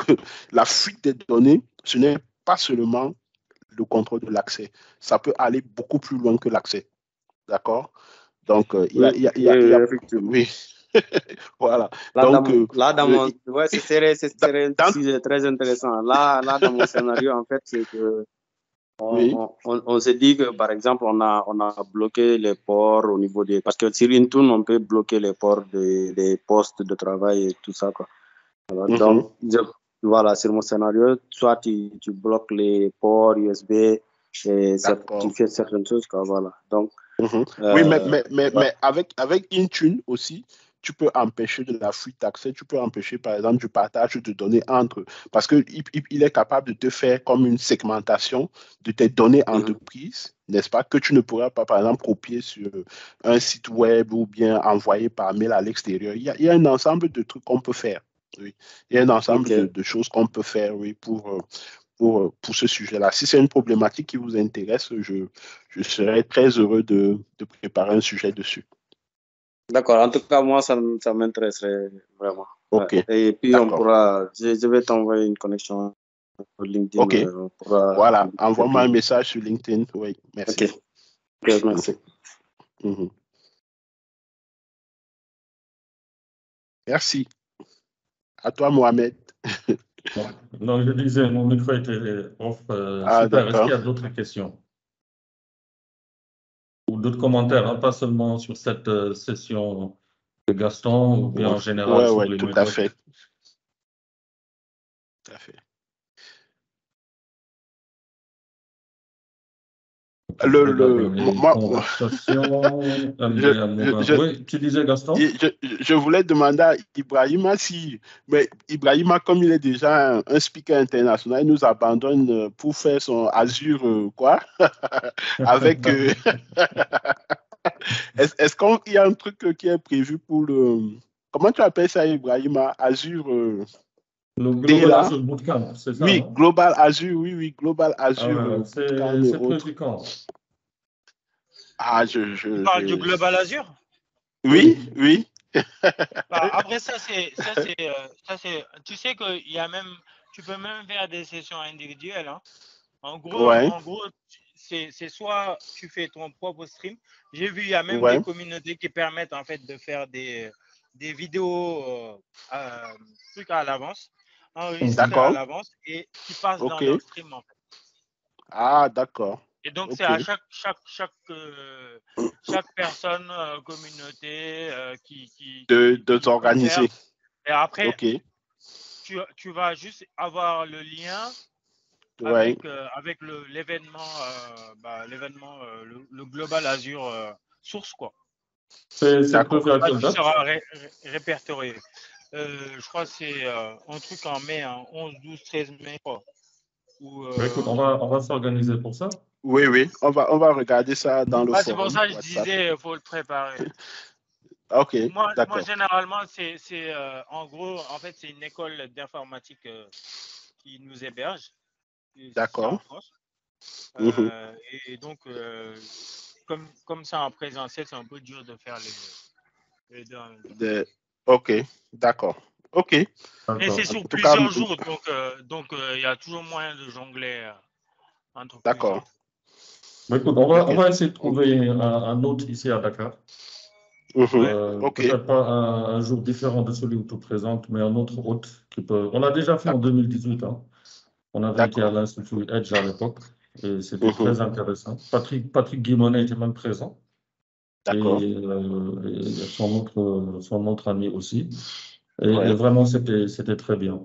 la fuite des données, ce n'est pas seulement le contrôle de l'accès. Ça peut aller beaucoup plus loin que l'accès. D'accord? Donc, il y a effectivement. Oui. Voilà. Là, Donc, ce serait un sujet très intéressant. Là, dans mon scénario, en fait, c'est que on s'est dit que, par exemple, on a bloqué les ports au niveau des... Parce que sur Intune, on peut bloquer les ports des postes de travail et tout ça, quoi. Voilà. Donc, voilà, sur mon scénario, soit tu bloques les ports USB et tu fais certaines choses, quoi. Voilà. Donc, oui, mais avec Intune aussi, tu peux empêcher de la fuite d'accès, tu peux empêcher par exemple du partage de données entre, parce qu'il est capable de te faire comme une segmentation de tes données entreprises, n'est-ce pas, que tu ne pourras pas par exemple copier sur un site web ou bien envoyer par mail à l'extérieur. Il y a un ensemble de trucs qu'on peut faire. Oui. Il y a un ensemble de choses qu'on peut faire, oui, pour ce sujet-là. Si c'est une problématique qui vous intéresse, je serais très heureux de préparer un sujet dessus. D'accord. En tout cas, moi, ça m'intéresserait vraiment. OK. Et puis, on pourra... Je vais t'envoyer une connexion sur LinkedIn. OK. Voilà. Envoie-moi un message sur LinkedIn. Oui, merci. OK, merci. Merci. À toi, Mohamed. Non, je disais, mon micro était off. Super. Est-ce qu'il y a d'autres questions ou d'autres commentaires, hein, pas seulement sur cette session de Gaston, ou bien en général sur les tout méthodes. à fait. Tout à fait. Oui, tu disais, Gaston? Je voulais demander à Ibrahima mais Ibrahima, comme il est déjà un speaker international, il nous abandonne pour faire son Azure, quoi, avec... Est-ce qu'il y a un truc qui est prévu pour le... Comment tu appelles ça, Ibrahima? Azure... Le Global Azure Bootcamp, c'est ça? Oui, Global Azure, oui, Global Azure Bootcamp. C'est prévu quand? Tu parles du Global Azure? Oui. Après ça, tu sais que tu peux même faire des sessions individuelles. Hein. En gros, c'est soit tu fais ton propre stream. J'ai vu, il y a même des communautés qui permettent en fait de faire des vidéos trucs à l'avance, enregistrées à l'avance et qui passent dans leur stream en fait. Ah, d'accord. Et donc, c'est à chaque personne, communauté de s'organiser. Et après, tu vas juste avoir le lien avec l'événement, le Global Azure Source, quoi. C'est prévu à quelle date? Sera répertorié. Je crois que c'est un truc en mai, 11, 12, 13 mai, quoi. Écoute, on va s'organiser pour ça. Oui, on va regarder ça dans le forum. C'est pour ça que je disais, il faut le préparer. Ok, moi, d'accord. Généralement, c'est en gros, en fait, c'est une école d'informatique qui nous héberge. D'accord. Et donc, comme ça en présentiel, c'est un peu dur de faire les deux. Ok, d'accord. Ok. Et c'est sur plusieurs jours, donc il y a toujours moyen de jongler entre plusieurs. D'accord. Écoute, on va essayer de trouver un autre ici à Dakar. Peut-être pas un jour différent de celui où tu présentes, mais un autre hôte qui peut. On l'a déjà fait en 2018. Hein. On avait été à l'Institut Edge à l'époque et c'était très intéressant. Patrick Guimonet était même présent. D'accord. Et son autre ami aussi. Et vraiment, c'était très bien.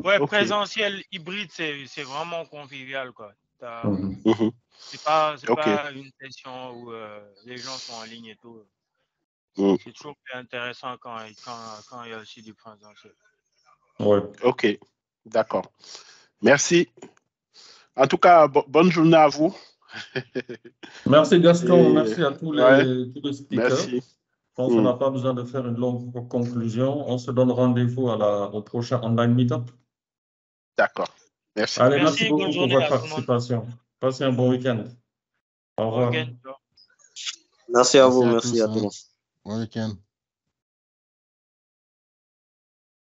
Ouais, présentiel, hybride, c'est vraiment convivial, quoi. C'est pas une session où les gens sont en ligne et tout. C'est toujours plus intéressant quand il y a aussi du présentiel. Ouais. Ok, d'accord. Merci. En tout cas, bonne journée à vous. Merci Gaston, merci à tous les speakers. Merci. Je pense qu'on n'a pas besoin de faire une longue conclusion. On se donne rendez-vous au prochain online meetup. D'accord. Merci. Allez, merci beaucoup pour votre participation. Passez un bon week-end. Au revoir. Merci à vous, merci à tous. Bon week-end.